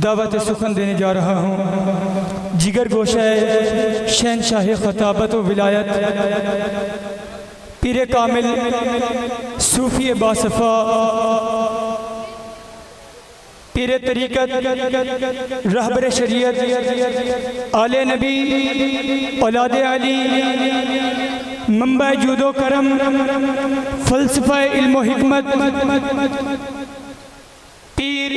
دعوت سخن دینے جا رہا ہوں جگر گوشہ شہنشاہ خطابت و ولایت پیر کامل صوفی باصفا پیر طریقت رہبر شریعت آل نبی اولاد علی منبع جود و کرم فلسفہ علم و حکمت پیر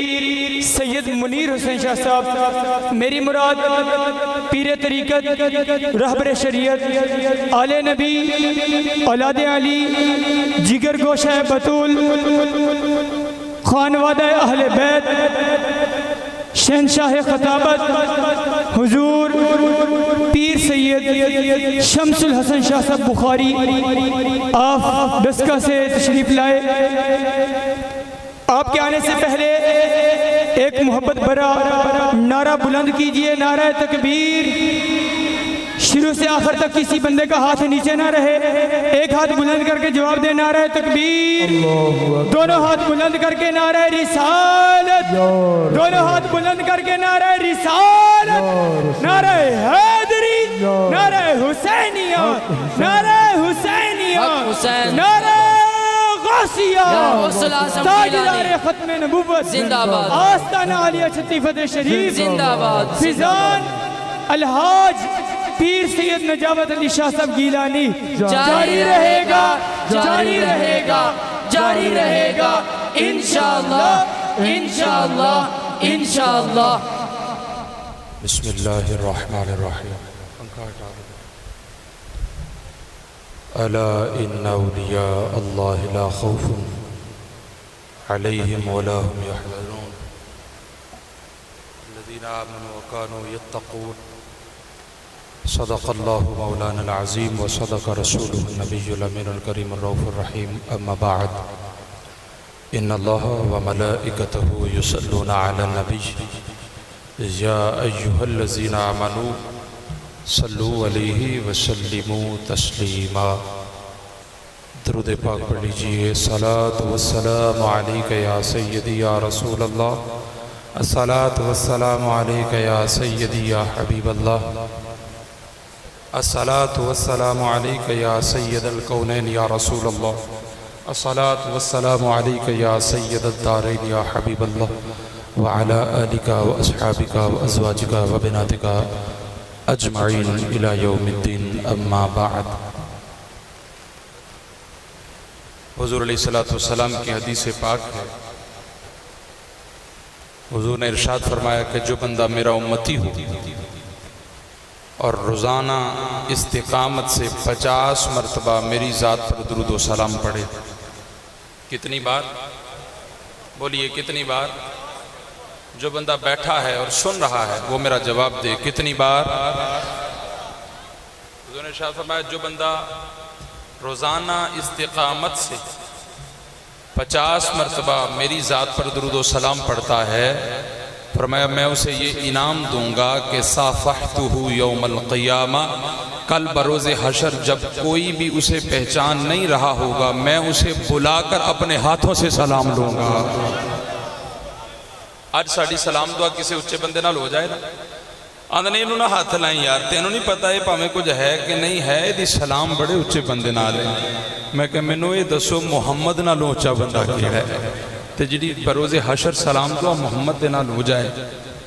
سید منیر حسین شاہ صاحب میری مراد پیر طریقت رہبر شریعت آل نبی اولاد علی جگر گوشہ بطول خانوادہ اہل بیت شہنشاہ خطابت حضور پیر سید شمس الحسن شاہ صاحب بخاری آپ دسکہ سے تشریف لائے۔ آپ کے آنے سے پہلے ایک محبت بھرا نعرہ بلند کیجئے، نعرہ تکبیر۔ شروع سے آخر تک کسی بندے کا ہاتھ نیچے نہ رہے، ایک ہاتھ بلند کر کے جواب دے نعرہ تکبیر، دونوں ہاتھ بلند کر کے نعرہ رسالت، دونوں ہاتھ بلند کر کے نعرہ رسالت، نعرہ حیدری، نعرہ حسینیہ، نعرہ حسینیہ، نعرہ تاجدار ختم نبوت آستانہ علیہ چھتی فتح شریف فیضان الحاج پیر سید نجابت علی شاہ صاحب گیلانی جاری رہے گا، جاری رہے گا، جاری رہے گا انشاءاللہ، انشاءاللہ، انشاءاللہ۔ بسم اللہ الرحمن الرحیم۔ الا ان اولیاء اللہ لا خوف علیہم ولا هم يحزنون الذین آمنوا وكانوا يتقون صدق اللہ مولانا العظیم وصدق رسولہ النبی الامین الکریم الرؤوف الرحیم اما بعد ان اللہ وملائکتہ یصلون علی النبی یا ایہا الذین آمنوا صلو علیہ وسلموا تسلیما۔ درود پاک پڑھ لیجئے۔ الصلاۃ والسلام علیک یا سیدی یا رسول اللہ، الصلاۃ والسلام علیک یا سیدی یا حبیب اللہ، الصلاۃ والسلام علیک یا سید الکونین یا رسول اللہ، الصلاۃ والسلام علیک یا سید الدارین یا حبیب اللہ، وعلی آلک واصحابک وازواجک وبناتک اجمعین الی یوم الدین، اما بعد۔ حضور علیہ السلام کی حدیث پاک ہے، حضور نے ارشاد فرمایا کہ جو بندہ میرا امتی ہو اور روزانہ استقامت سے 50 مرتبہ میری ذات پر درود و سلام پڑھے۔ کتنی بار؟ بولیے کتنی بار؟ جو بندہ بیٹھا ہے اور سن رہا ہے وہ میرا جواب دے، کتنی بار؟ حضور نے ارشاد فرمایا جو بندہ روزانہ استقامت سے 50 مرتبہ میری ذات پر درود و سلام پڑھتا ہے، فرمایا میں اسے یہ انعام دوں گا کہ صافحتہ یوم القیامہ، کل بروز حشر جب کوئی بھی اسے پہچان نہیں رہا ہوگا میں اسے بلا کر اپنے ہاتھوں سے سلام لوں گا۔ آج ساڑی سلام دعا کسے اچھے بندے نال ہو جائے نا، آندھنے انہوں نے ہاتھ لائیں یار تینوں نہیں پتا ہے پاہمیں کچھ ہے کہ نہیں ہے، دی سلام بڑے اچھے بندے نال ہیں۔ میں کہ میں نے دسو محمد نال اچھا بندہ کیا ہے، تے جڑی بروز حشر سلام دعا محمد دے نال ہو جائے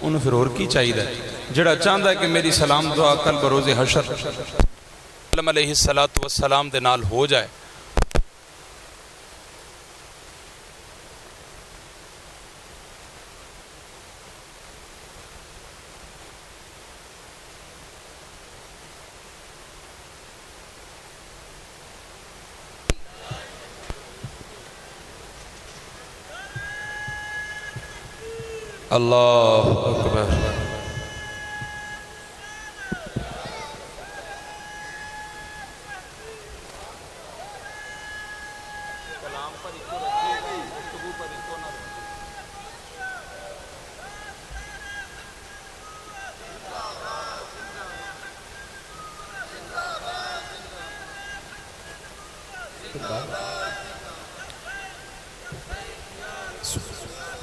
انہوں پھر اور کی چاہیے ہے؟ جڑا چاہتا ہے کہ میری سلام دعا کل بروز حشر علیہ السلام دے نال ہو جائے، اللہ اکبر۔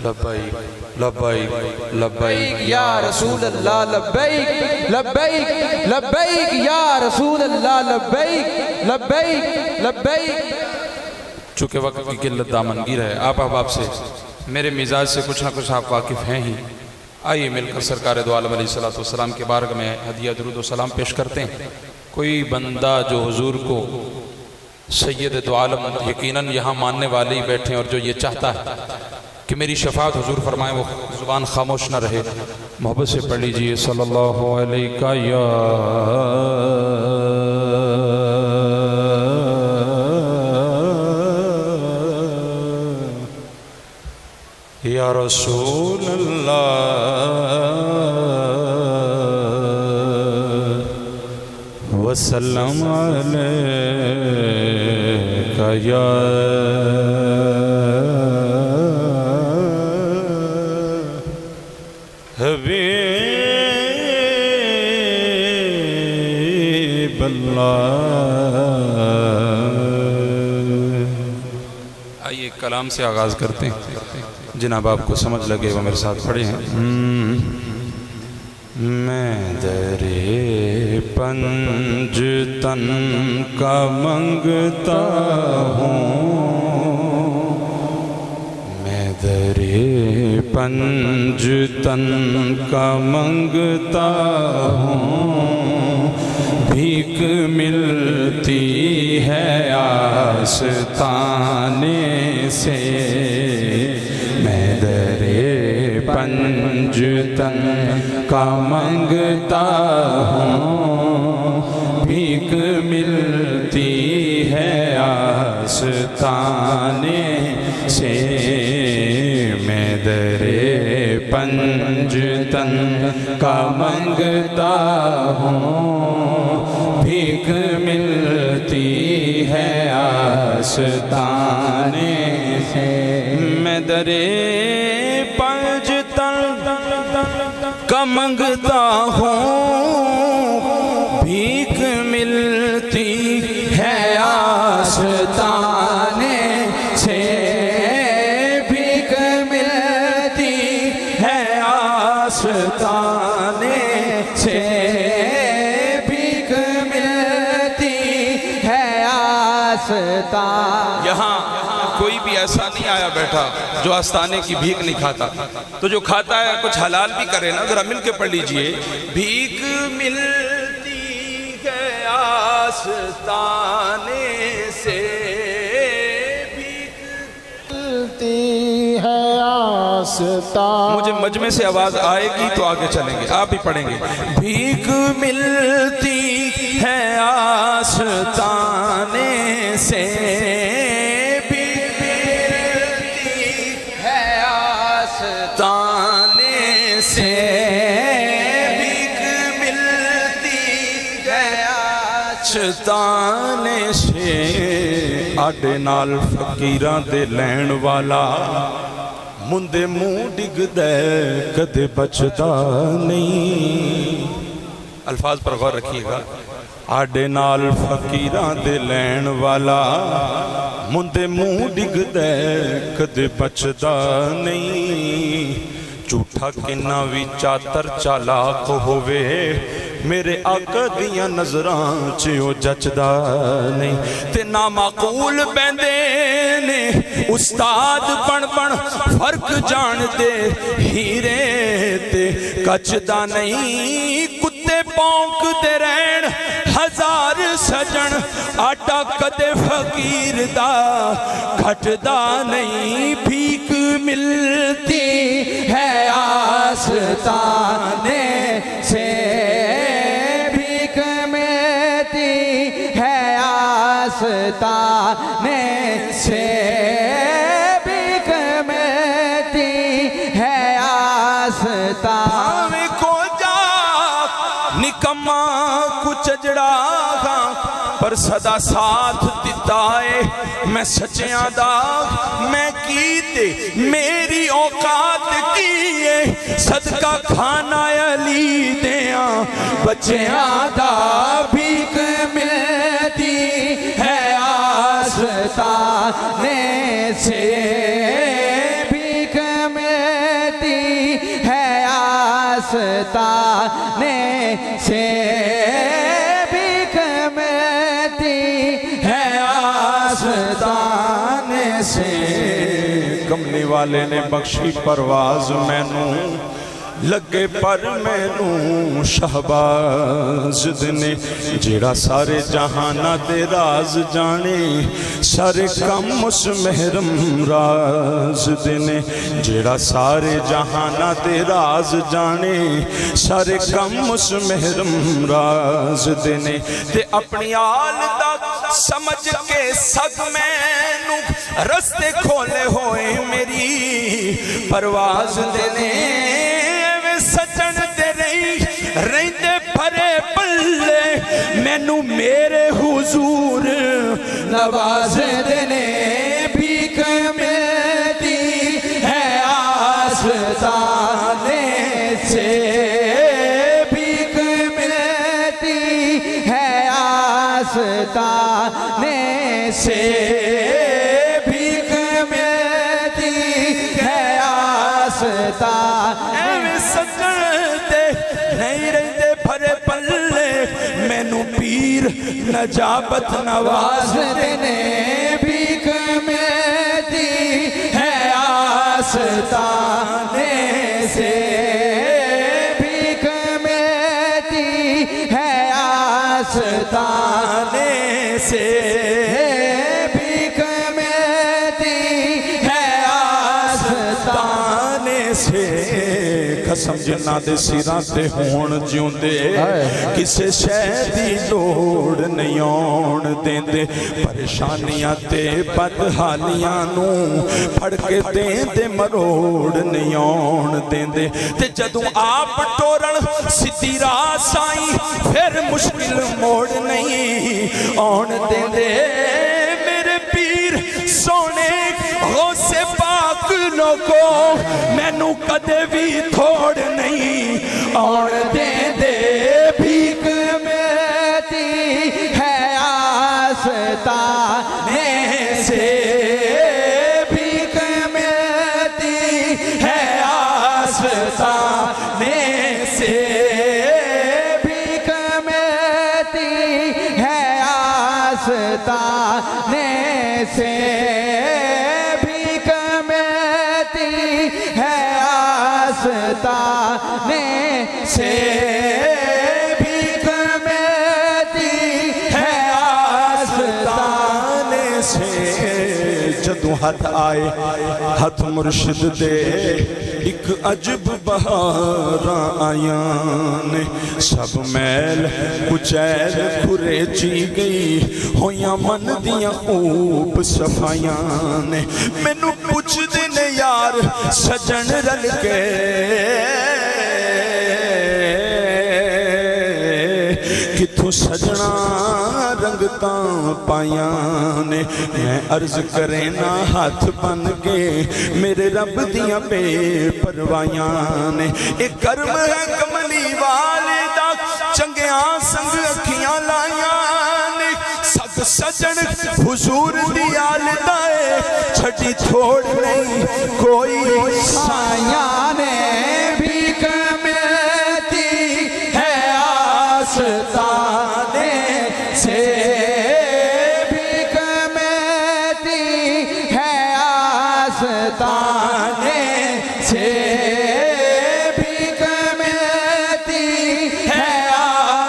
لبیک لبیک لبیک یا رسول اللہ لبیک لبیک لبیک یا رسول اللہ لبیک لبیک لبیک۔ چونکہ وقت کی قلت دامنگیر ہے، آپ احباب سے میرے مزاج سے کچھ نہ کچھ آپ واقف ہیں ہی، آئیے مل کر سرکار دو عالم علیہ السلام کے بارگاہ میں ہدیہ درود و سلام پیش کرتے ہیں۔ کوئی بندہ جو حضور کو سید دو عالم یقیناً یہاں ماننے والے ہی بیٹھے ہیں اور جو یہ چاہتا ہے کہ میری شفاعت حضور فرمائیں، وہ زبان خاموش نہ رہے، محبت سے پڑھ لیجئے صلی اللہ علیہ یا رسول اللہ وسلم علیکہ یا حبیب اللہ۔ آئیے کلام سے آغاز کرتے ہیں، جناب آپ کو سمجھ لگے وہ میرے ساتھ پڑھے ہیں۔ میں در پنجتن کا منگتا ہوں، میں در پنجتن کا منگتا ہوں، بھیک ملتی ہے آستانے سے، میں در پنجتن کا منگتا ہوں، بھیک ملتی ہے آستانے سے، میں در پنجتن کا منگتا ہوں، بھیک ملتی ہے آستانے سے، میں در پنجتن کا منگتا ہوں، بھیک ملتی ہے آستانے سے، بھیک ملتی ہے آستانے سے، بھیک ملتی ہے آستانے۔ یہاں کوئی بھی ایسا نہیں آیا بیٹھا جو آستانے کی بھیک نہیں کھاتا، تو جو کھاتا ہے کچھ حلال بھی کرے نا، ذرا مل کے پڑھ لیجئے۔ بھیک ملتی ہے آستانے سے، بھیک ملتی ہے آستانے۔ مجھے مجمع سے آواز آئے گی تو آگے چلیں گے، آپ بھی پڑھیں گے۔ بھیک ملتی ہے آستانے سے، آستانے سے، بھیک ملتی ہے آستانے سے، آڈے نال فقیراں دے لین والا، مندے منہ ڈگ دے کدے بچدا نہیں۔ الفاظ پر غور رکھیے گا۔ آڈے نال فقیراں دے لین والا، مندے منہ ڈگ دے کدے بچدا نہیں۔ جھوٹا کنا وی چاتر چالاک ہووے، میرے آقا دیاں نظراں چ او جچدا نہیں۔ تے نامعقول بیندے نے استاد بن بن فرق جان دے، ہیرے تے کچدا نہیں۔ کتے پونک دے رہن ہزار سجن، آٹا کدے فقیر دا گھٹدا نہیں۔ بھیک ملتی ہے آستانے سے، بھیک ملتی ہے آستانے سے، بھیک ملتی ہے آستانے۔ نکما کچجڑا گا پر صدا ساتھ دیتا ہے، میں سچیاں دا میں کیتے میری اوقات کیے، صدقہ کھانا علی دیاں بچیاں دا۔ بھیک ملتی ہے آستانے سے، بھیک ملتی آستانے سے بھیک ملتی ہے آستانے سے کملی والے نے بخشی پرواز مینوں لگے پر مینوں شہباز نے جیڑا سارے جہانہ دے راز جانے سارے کم اس محرم راز نے جیڑا سارے جہانہ دے راز جانے سارے کم اس محرم راز نے تے اپنی آل دا سمجھ کے سگ مینوں رستے کھولے ہوئے میری پرواز دینے سجن دے رہی دے پھرے پلے مینوں میرے حضور نواز دینے بھیک ملتی ہے آستانے سے بھیک ملتی ہے آستانے سے بھیک ملتی ہے آستانے پیر نجابت نواز دینے بھیک ملتی ہے آستانے سے بھیک ملتی ہے آستانے سے بھیک ملتی ہے آستانے سے قسم جنہ دے سیراں تے ہون جیوں دے کسے شے دی لوڑ نہیں آن دیندے پریشانیاں تے بدحالیاں نو پھڑ کے دیندے مروڑ نہیں آن دیندے تے جدوں آپ ٹورن سیدھی راہ سائیں پھر مشکل موڑ نہیں آن دیندے میرے پیر سونے غوث پاک لوگوں مینوں کدے بھی تھوڑ نہیں اور دے دے بھیک ملتی ہے آستانے سے بھیک ملتی ہے آستانے سے بھیک ملتی ہے آستانے سے بھیک ملتی ہے آستانے سے بھیک ملتی ہے آستانے سے جدوں ہاتھ آئے ہاتھ مرشد دے ایک عجب بہاراں آیاں نے سب میل کچیل کھرے چی گئی ہویاں من دیاں خوب صفائیاں نے مینوں پوچھ دینے یار سجن رل کے کتھوں سجنا رنگتاں پائیاں نے میں عرض کریں نا ہاتھ بن کے میرے رب دیاں بے پروائیاں نے ایک کرم ہے کملی والدہ چنگیاں سنگ اکھیاں لائیاں نے سب سجن حضور دی آلدائے چھٹی چھوڑ نہیں کوئی سائیاں نے بھیک ملتی ہے آستانے سے بھیک ملتی ہے آستانے سے بھیک ملتی ہے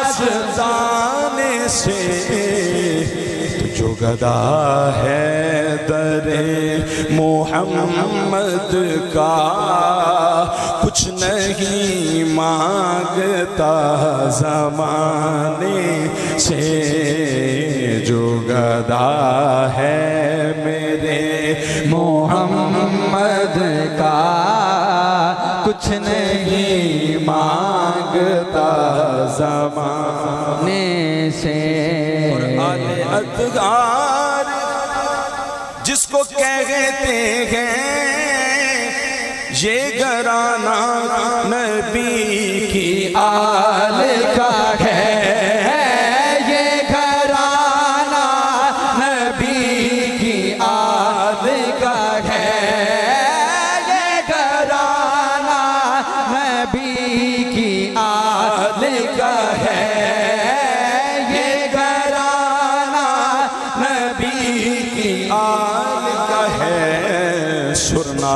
آستانے سے جو گدا ہے در محمد کا کچھ نہیں مانگتا زمانے سے جو گدا ہے میرے محمد کا کچھ نہیں مانگتا زمانے سے ادگار جس کو کہتے ہیں یہ گھرانہ نبی کی آل کا ہے یہ گھرانہ نبی کی آل کا ہے یہ گھرانہ نبی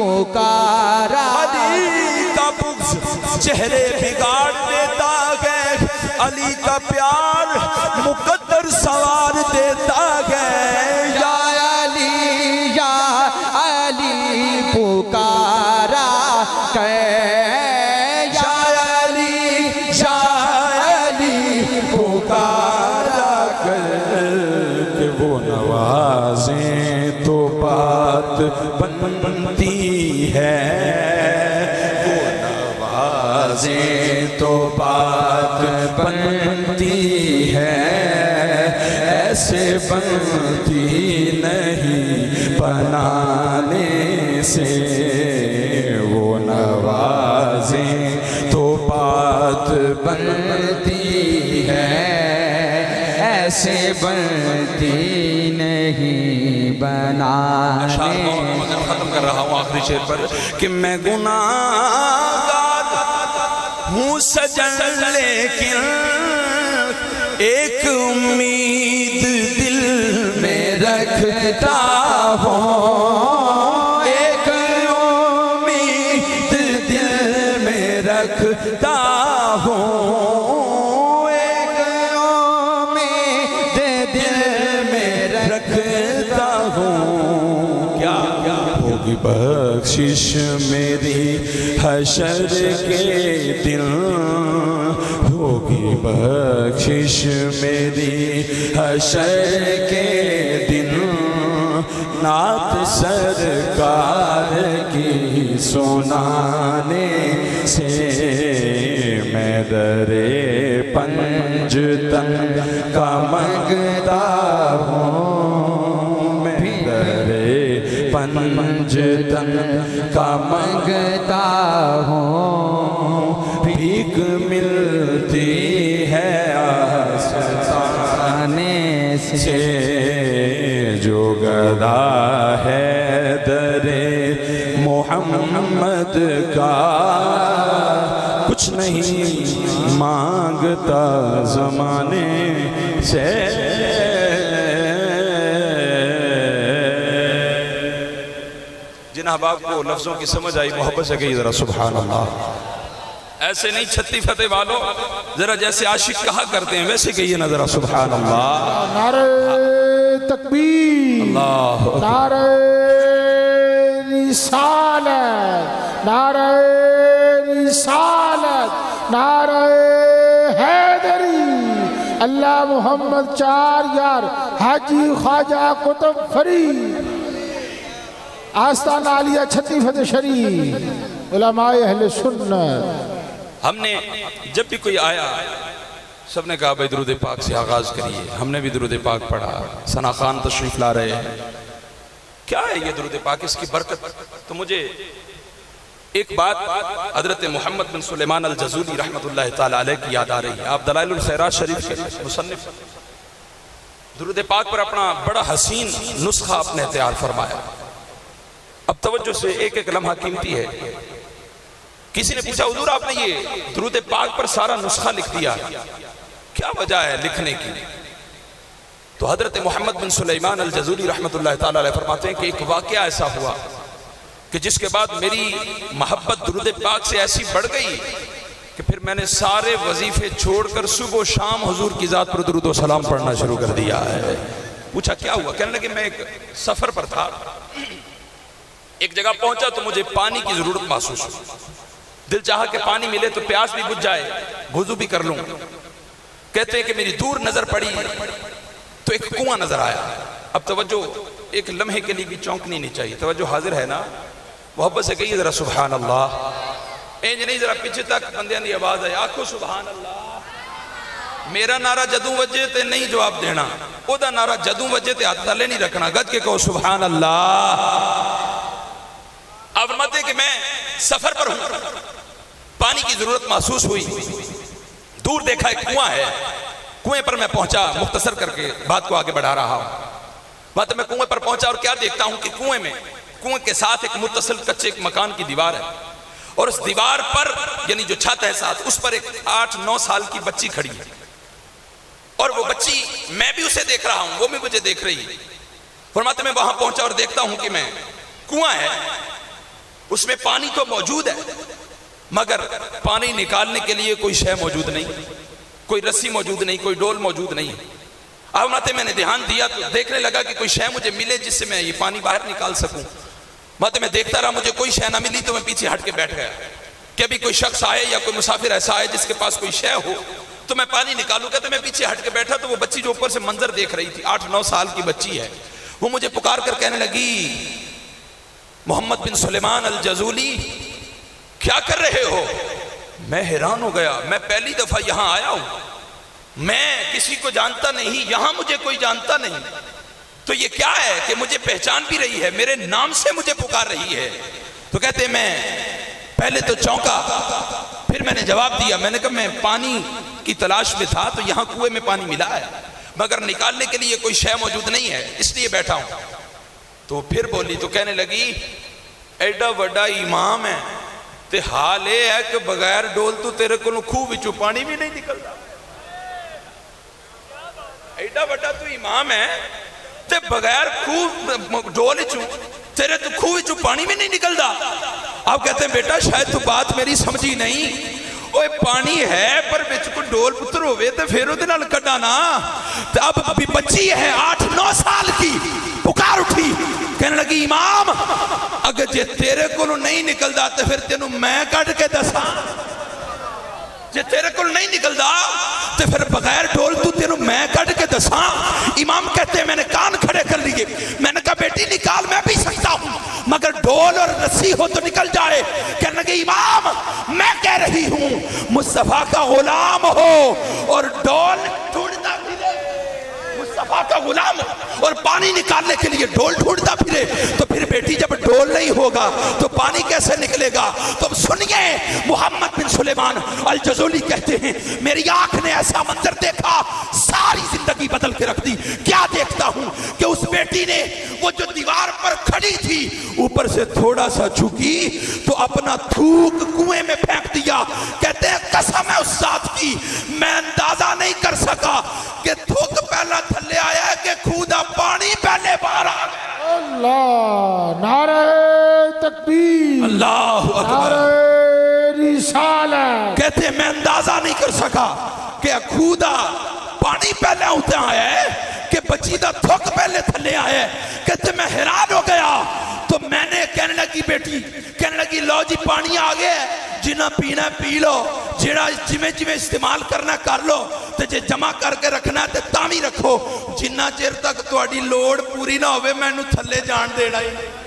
پکارا علی کا بغض چہرے بگاڑ دیتا ہے، علی کا پیار مقدر سوار دیتا ہے۔ یا علی پکارا یا علی پکارا کر کہ وہ نوازیں تو بات بنتی ہے، وہ نوازیں تو بات بنتی ہے، ایسے بنتی نہیں بنانے سے، وہ نوازیں تو بات بنتی ہے، ایسے بنتی نہیں بنانے۔ مگر ختم کر رہا ہوں آخری شعر پر کہ میں گناہگار ہوں سجن، لیکن ایک امید دل میں رکھتا ہوں، ایک امید دل میں رکھتا ہوں، ایک امید دل میں رکھتا ہوں۔ کیا ہوگی بخشش میری حشر کے دن، ہوگی بخشش میری حشر کے دن، نعت سرکار کی سنانے سے، میں در پنجتن کا منگتا ہوں، میں در پنجتن کا منگتا ہوں، بھیک ملتی ہے آستانے سے، جو گدا ہے در محمد کا، کچھ نہیں مانگتا زمانے سے۔ جن احباب کو لفظوں کی سمجھ آئی محبت سے کہیے ذرا سبحان اللہ۔ ایسے نہیں چھتی فتح والو، ذرا جیسے عاشق کہا کرتے ہیں ویسے کہیے نا ذرا سبحان اللہ۔ نعرہ تکبیر، اللہ نعرہ رسالت، نعرہ رسالت، نعرہ حیدری، اللہ محمد چار یار، حاجی خواجہ قطب فرید، آستان عالیہ چھتی فتح شریف، علماء اہل سنت۔ ہم نے جب بھی کوئی آیا سب نے کہا بھائی درود پاک سے آغاز کریے، ہم نے بھی درود پاک پڑھا۔ ثنا خان تشریف لا رہے ہیں، کیا ہے یہ درود پاک، اس کی برکت؟ تو مجھے ایک بات حضرت محمد بن سلیمان الجزولی رحمت اللہ تعالی علیہ کی یاد آ رہی ہے۔ آپ دلائل الخیرات شریف کے مصنف، درود پاک پر اپنا بڑا حسین نسخہ اپنے تیار فرمایا۔ اب توجہ سے ایک ایک لمحہ قیمتی ہے۔ کسی نے پوچھا حضور آپ نے یہ درود پاک پر سارا نسخہ لکھ دیا، کیا وجہ ہے لکھنے کی؟ تو حضرت محمد بن سلیمان الجزولی رحمت اللہ تعالی علیہ فرماتے ہیں کہ ایک واقعہ ایسا ہوا کہ جس کے بعد میری محبت درود پاک سے ایسی بڑھ گئی کہ پھر میں نے سارے وظیفے چھوڑ کر صبح و شام حضور کی ذات پر درود و سلام پڑھنا شروع کر دیا ہے۔ پوچھا کیا ہوا؟ کہنے لگے میں ایک سفر پر تھا، ایک جگہ پہنچا تو مجھے پانی کی ضرورت محسوس ہوئی، دل چاہا کہ پانی ملے تو پیاس بھی بجھ جائے، وضو بھی کر لوں۔ کہتے ہیں کہ میری دور نظر پڑی تو ایک کنواں نظر آیا۔ اب توجہ ایک لمحے کے لیے بھی چونکنی نہیں چاہیے، توجہ حاضر ہے نا؟ محبت سے کہیے ذرا سبحان اللہ۔ اینج نہیں ذرا پیچھے تک بندیاں دی آواز آئے، آکھو سبحان اللہ۔ میرا نعرہ جدوں وجے تے نہیں جواب دینا، او دا نعرہ جدوں وجے تے ہاتھ تلے نہیں رکھنا، گج کے کہو سبحان اللہ۔ آپ فرماتے ہیں کہ میں سفر پر ہوں، پانی کی ضرورت محسوس ہوئی، دور دیکھا ایک کنواں ہے، کنویں پر میں پہنچا، مختصر کر کے بات کو آگے بڑھا رہا ہوں۔ بات میں کنویں پر پہنچا اور کیا دیکھتا ہوں کہ کنویں کے ساتھ ایک متصل کچے ایک مکان کی دیوار ہے، اور اس دیوار پر یعنی جو چھت ہے ساتھ اس پر ایک 8-9 سال کی بچی کھڑی ہے، اور وہ بچی میں بھی اسے دیکھ رہا ہوں، وہ بھی مجھے دیکھ رہی ہے۔ فرماتے میں وہاں پہنچا اور دیکھتا ہوں کہ میں کنواں ہے، اس میں پانی تو موجود ہے مگر پانی نکالنے کے لیے کوئی شے موجود نہیں، کوئی رسی موجود نہیں، کوئی ڈول موجود نہیں۔ اب میں نے دھیان دیا تو دیکھنے لگا کہ کوئی شے مجھے ملے جس سے میں یہ پانی باہر نکال سکوں۔ میں دیکھتا رہا، مجھے کوئی شے نہ ملی تو میں پیچھے ہٹ کے بیٹھ گیا کہ ابھی کوئی شخص آئے یا کوئی مسافر ایسا آئے جس کے پاس کوئی شے ہو تو میں پانی نکالوں گا۔ تو میں پیچھے ہٹ کے بیٹھا تو وہ بچی جو اوپر سے منظر دیکھ رہی تھی، 8-9 سال کی بچی ہے، وہ مجھے پکار کر کہنے لگی، محمد بن سلیمان الجزولی کیا کر رہے ہو؟ میں حیران ہو گیا، میں پہلی دفعہ یہاں آیا ہوں، میں کسی کو جانتا نہیں، یہاں مجھے کوئی جانتا نہیں، تو یہ کیا ہے کہ مجھے پہچان بھی رہی ہے، میرے نام سے مجھے پکار رہی ہے۔ تو کہتے میں پہلے تو چونکا، پھر میں نے جواب دیا، میں نے کہا میں پانی کی تلاش میں تھا تو یہاں کنویں میں پانی ملا ہے مگر نکالنے کے لیے کوئی شے موجود نہیں ہے، اس لیے بیٹھا ہوں۔ تو پھر بولی تو کہنے لگی، ایڈا بڑا امام ہے تے حال یہ ہے کہ بغیر ڈول تو تیرے کو خوہ وچوں پانی بھی نہیں نکلتا۔ ایڈا بڑا تو امام ہے تے بغیر خوہ ڈول وچوں تیرے تو خوہ وچوں پانی بھی نہیں نکلتا۔ آپ کہتے ہیں بیٹا شاید تو بات میری سمجھی نہیں، اوہ پانی ہے پر بچ کو ڈول پتر ہوئے تے پھر وہ نال کڈا نا۔ اب ابھی بچی ہے 8-9 سال کی، پکار اٹھی کہنے لگی، امام اگر جے تیرے کو نہیں نکلدا تے پھر تینوں میں کڈ کے دساں، جے تیرے کو نہیں نکلدا تے پھر بغیر ڈول تو تینوں میں کڈ کے دساں۔ امام کہتے ہیں میں نے کان کھڑے کر لیے، میں نے کہا بیٹی نکال میں بھی سکتا ہوں مگر ڈول اور رسی ہو تو نکل جائے۔ کہنے لگے امام میں کہہ رہی ہوں مصطفیٰ کا غلام ہو اور ڈول ڈھونڈتا پھرے، مصطفیٰ کا غلام اور پانی نکالنے کے لیے ڈول ڈھونڈتا پھرے، تو پھر بیٹی جب ڈول نہیں ہوگا تو پانی کیسے نکلے گا؟ تو اب سنیے، محمد بن سلیمان الجزولی کہتے ہیں میری آنکھ نے ایسا منظر دیکھا ساری زندگی بدل کے رکھ دی۔ کیا دیکھتا ہوں کہ اس بیٹی نے وہ جو دیوار پر کھڑی تھی اوپر سے تھوڑا سا جھکی تو اپنا تھوک کنویں میں پھینک دیا۔ کہتے ہیں قسم ہے اس ذات کی میں اندازہ نہیں کر سکا کہ تھوک پہلا تھلے آیا ہے کہ کھودا پانی پہلے باہر آ گیا۔ اللہ، نعرہ تکبیر، اللہ اکبر، نعرہ رسالت۔ کہتے ہیں میں اندازہ نہیں کر سکا کہ کھودا پانی پہلے ہوتے آیا ہے کہ بچی دا تھوک پہلے تھلے آیا ہے۔ کہتے میں حیران ہو گیا تو میں نے کہنے لگی بیٹی کہنے لگی لو جی پانی آگے ہے، جنہ پینا پی لو، جڑا جمیں استعمال کرنا کر لو، تے جے جمع کر کے رکھنا تے تامی رکھو، جنہ چیر تک تواڈی لوڑ پوری نہ ہوئے میں نو تھلے جان دینا ہی نہیں،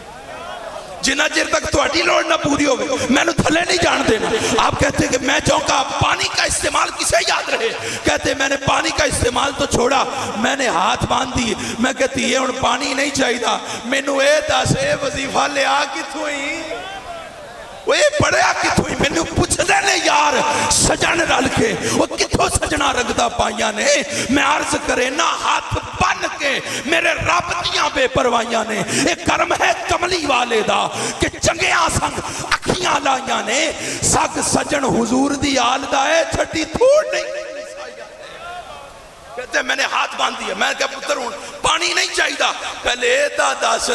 جنہ چیر تک تواڈی لوڑ نہ پوری ہوئے میں نو تھلے نہیں جان دینا۔ آپ کہتے ہیں کہ میں چونکا پانی کا استعمال کسے یاد رہے؟ کہتے ہیں میں نے پانی کا استعمال تو چھوڑا، میں نے ہاتھ باندھ دی، میں کہتی یہ ان پانی نہیں چاہیے، میں نو اے دس اے وظیفہ لے آ کتھوں ہی، وہ یہ پڑھیا کتھوں ہی، میں نے پوچھ دینے یار سجن رل کے وہ کتھوں سجنا رگدہ پائیاں نے، میں عرض کرے نہ ہاتھ بن کے میرے رب دیاں بے پروائیاں نے، ایک کرم ہے کملی والے دا کہ چنگیاں سنگ اکھیاں لائیاں نے، سگ سجن حضور دی آل دا ہے چھٹی تھوڑ نہیں۔ کہتے ہیں میں نے ہاتھ باندھ دیا، میں کہا پتر ہوں پانی نہیں چاہیے، پہلے دس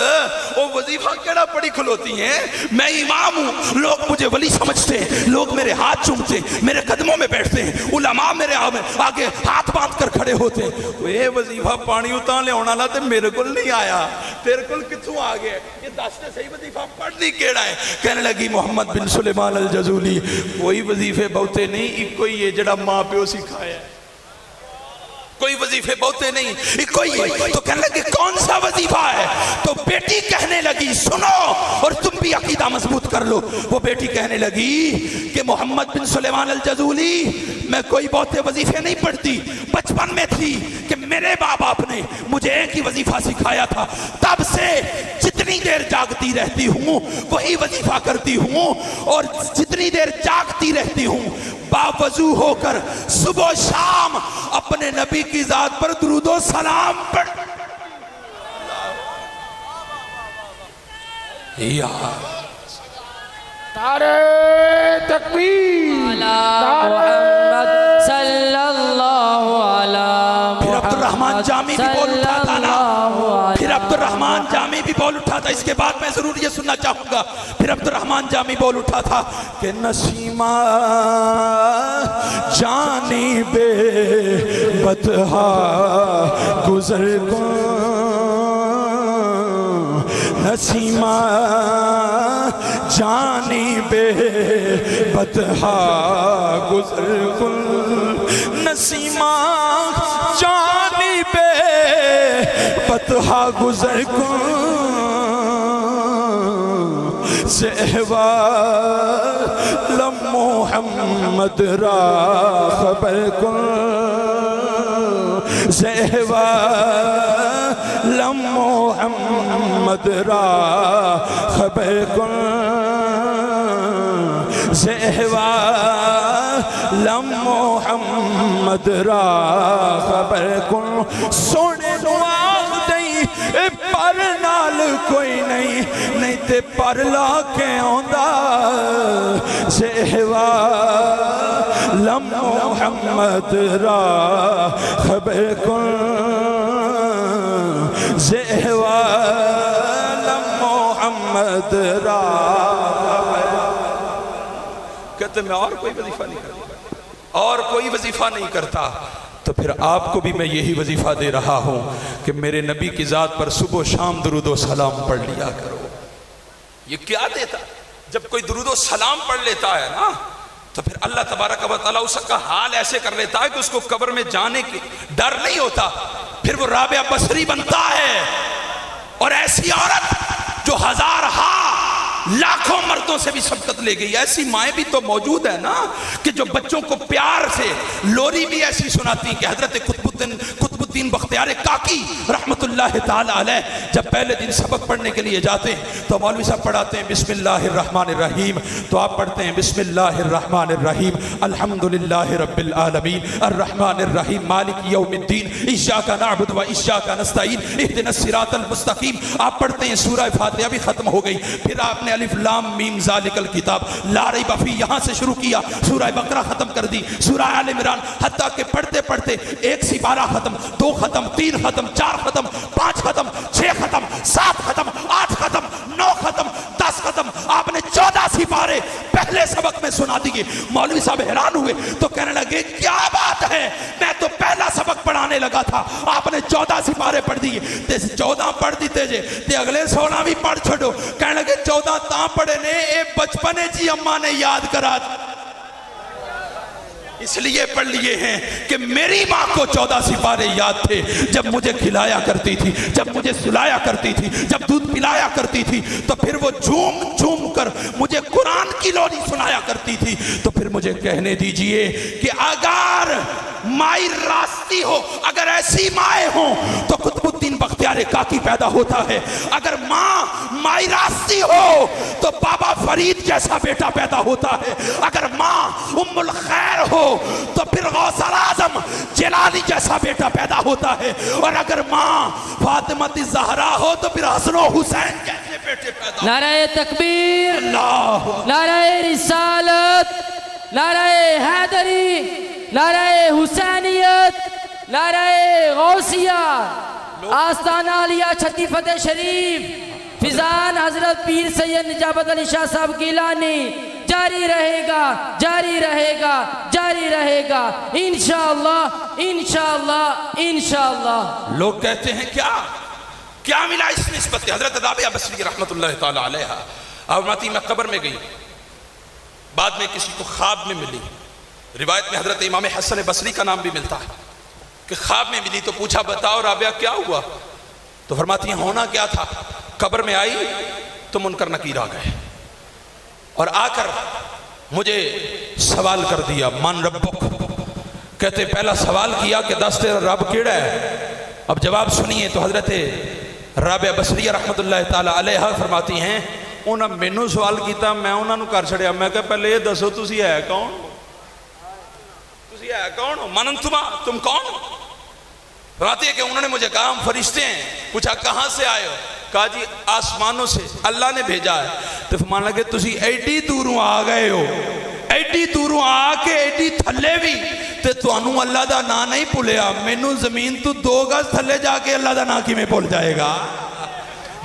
وہ وظیفہ کیڑا پڑی کھلوتی ہیں، میں امام ہوں، لوگ مجھے ولی سمجھتے ہیں، لوگ میرے ہاتھ چومتے ہیں، میرے قدموں میں بیٹھتے ہیں، علماء میرے آگے ہاتھ باندھ کر کھڑے ہوتے ہیں، یہ وظیفہ پانی اتاں لے ہونا تے میرے کل نہیں آیا، تیرے کل کتوں آ گیا، یہ دس نے صحیح وظیفہ پڑھنی کیڑا ہے؟ کہنے لگی محمد بن سلیمان الجزولی کوئی وظیفے بہتے نہیں، ایک کوئی یہ جڑا ماں پیو سکھایا ہے، کوئی وظیفے بہتے نہیں، ایک کوئی ہے۔ تو کہنے لگے کون سا وظیفہ ہے؟ تو بیٹی کہنے لگی سنو اور تم بھی عقیدہ مضبوط کر لو، وہ بیٹی کہنے لگی کہ محمد بن سلیمان الجزولی میں کوئی بہتے وظیفے نہیں پڑھتی، بچپن میں تھی کہ میرے باپ باپ نے مجھے ایک ہی وظیفہ سکھایا تھا، تب سے جتنی دیر جاگتی رہتی ہوں وہی وظیفہ کرتی ہوں، اور جتنی دیر جاگتی رہتی ہوں باوضو ہو کر صبح و شام اپنے نبی کی ذات پر درود و سلام پڑھ۔ نعرہ تکبیر، محمد صلی اللہ علیہ، پھر عبد الرحمن جامی بھی بول اٹھا تھا نا، پھر عبد الرحمن جامی بھی بول اٹھا تھا ہوتا. اس کے بعد میں ضرور یہ سننا چاہوں گا. پھر عبد الرحمن جامی بول اٹھا تھا کہ نسیمہ جانب بطحا گزر کن، نسیمہ جانب بطحا گزر کن، نسیمہ جانب بطحا گزر کن، زہوال محمد را خبر کن، زہوال محمد را خبر کن، زہوال محمد را خبر کن. سونے نواغ دیں پر نال کوئی نہیں تے پر لا کے آندا، زہوال محمد را خبر کن، زہوال محمد را خبر. کہتے میں اور کوئی وظیفہ نہیں کرتا، اور کوئی وظیفہ نہیں کرتا. تو پھر آپ کو بھی میں یہی وظیفہ دے رہا ہوں کہ میرے نبی کی ذات پر صبح و شام درود و سلام پڑھ لیا کرو. یہ کیا دیتا؟ جب کوئی درود و سلام پڑھ لیتا ہے نا تو پھر اللہ تبارک و تعالیٰ اس کا حال ایسے کر لیتا ہے کہ اس کو قبر میں جانے کی ڈر نہیں ہوتا. پھر وہ رابعہ بصری بنتا ہے، اور ایسی عورت جو ہزارہا لاکھوں مردوں سے بھی سبقت لے گئی. ایسی مائیں بھی تو موجود ہے نا کہ جو بچوں کو پیار سے لوری بھی ایسی سناتی کہ حضرت قطب الدین بختیار کاکی رحمت اللہ تعالی علیہ جب پہلے دن سبق پڑھنے کے لیے جاتے ہیں تو مولوی صاحب پڑھاتے ہیں بسم اللہ الرحمن الرحیم، تو آپ پڑھتے ہیں بسم اللہ الرحمن الرحیم الحمدللہ رب العالمین الرحمن الرحیم مالک یوم الدین ایاک نعبد و ایاک نستعین اہدنا الصراط المستقیم. آپ پڑھتے ہیں سورہ فاتحہ بھی ختم ہو گئی. پھر آپ نے الف لام میم ذالک الکتاب لا ریب فیہ یہاں سے شروع کیا، سورہ بقرہ ختم کر دی، سورہ آل عمران، حتیٰ کہ پڑھتے پڑھتے 1 سپارہ ختم، 2 ختم، 3 ختم، 4 ختم، 5 ختم، 6 ختم، 7 ختم، 8 ختم، 9 ختم، 10 ختم. آپ نے 14 سپارے پہلے سبق میں سنا دیے. مولوی صاحب حیران ہوئے تو کہنے لگے کیا بات ہے، میں تو پہلا سبق پڑھانے لگا تھا، آپ نے 14 سپارے پڑھ دیے. 14 پڑھ دیتے جے تے اگلے 16 بھی پڑھ چھوڑو. کہنے لگے 14 تاں پڑھے نے اے بچپنے جی اماں نے یاد کرا اس لیے پڑھ لیے ہیں کہ میری ماں کو 14 سپارے یاد تھے جب مجھے کھلایا کرتی تھی، جب مجھے سلایا کرتی تھی، جب دودھ پلایا کرتی تھی تو پھر وہ جھوم جھوم کر مجھے قرآن کی لوری سنایا کرتی تھی. تو پھر مجھے کہنے دیجئے کہ اگر مائی راستی ہو، اگر ایسی مائیں ہوں تو قطب الدین بختیار کاکی پیدا ہوتا ہے. اگر ماں مائی راستی ہو تو بابا فرید جیسا بیٹا پیدا ہوتا ہے. اگر ماں ام الخیر ہو تو پھر غوث اعظم جلالی جیسا بیٹا پیدا ہوتا ہے. اور اگر ماں فاطمہ الزہرا ہو تو پھر حسن و حسین جیسے بیٹے پیدا ہوتے ہیں. نعرہ تکبیر، اللہ، نعرہ رسالت، نعرہ حیدری، نعرہ حسینیت، نعرہ غوثیہ، آستانہ علیہ چھتی فتح شریف، فضان حضرت پیر سید نجابت علی شاہ صاحب گیلانی جاری رہے گا، جاری رہے گا، جاری رہے گا انشاءاللہ انشاءاللہ انشاءاللہ. لوگ کہتے ہیں کیا ملا اس نسبت سے؟ حضرت رابعہ بصری رحمت اللہ تعالی علیہ آپ ماتی میں قبر میں گئی، بعد میں کسی کو خواب میں ملی. روایت میں حضرت امام حسن بصری کا نام بھی ملتا ہے کہ خواب میں ملی تو پوچھا بتاؤ رابعہ کیا ہوا؟ تو فرماتی ہیں ہونا کیا تھا، قبر میں آئی تو منکر نکیر آ گئے اور آ کر مجھے سوال کر دیا من ربک. کہتے پہلا سوال کیا کہ دس تیرا رب کیڑا ہے؟ اب جواب سنیے تو حضرت رابعہ بصری رحمت اللہ تعالی علیہ فرماتی ہیں انہوں نے مینوں سوال کیتا، میں انہوں نے کر چھڑیا. میں کہا پہلے یہ دسو تسی ہے کون؟ تسی ہے کون ہو؟ من انتما، تم کون ہو؟ فرماتی ہے کہ انہوں نے مجھے کہا ہم فرشتے ہیں. پوچھا کہاں سے آئے ہو؟ کہا جی آسمانوں سے اللہ نے بھیجا ہے. تو فرمان لگے تسی ایڈی دوروں آ گئے ہو، ایڈی دوروں آ کے ایڈی تھلے بھی تے توانوں اللہ دا نا نہیں پھولیا. مینوں زمین تو 2 گز تھلے جا کے اللہ دا نا کی میں بھول جائے گا.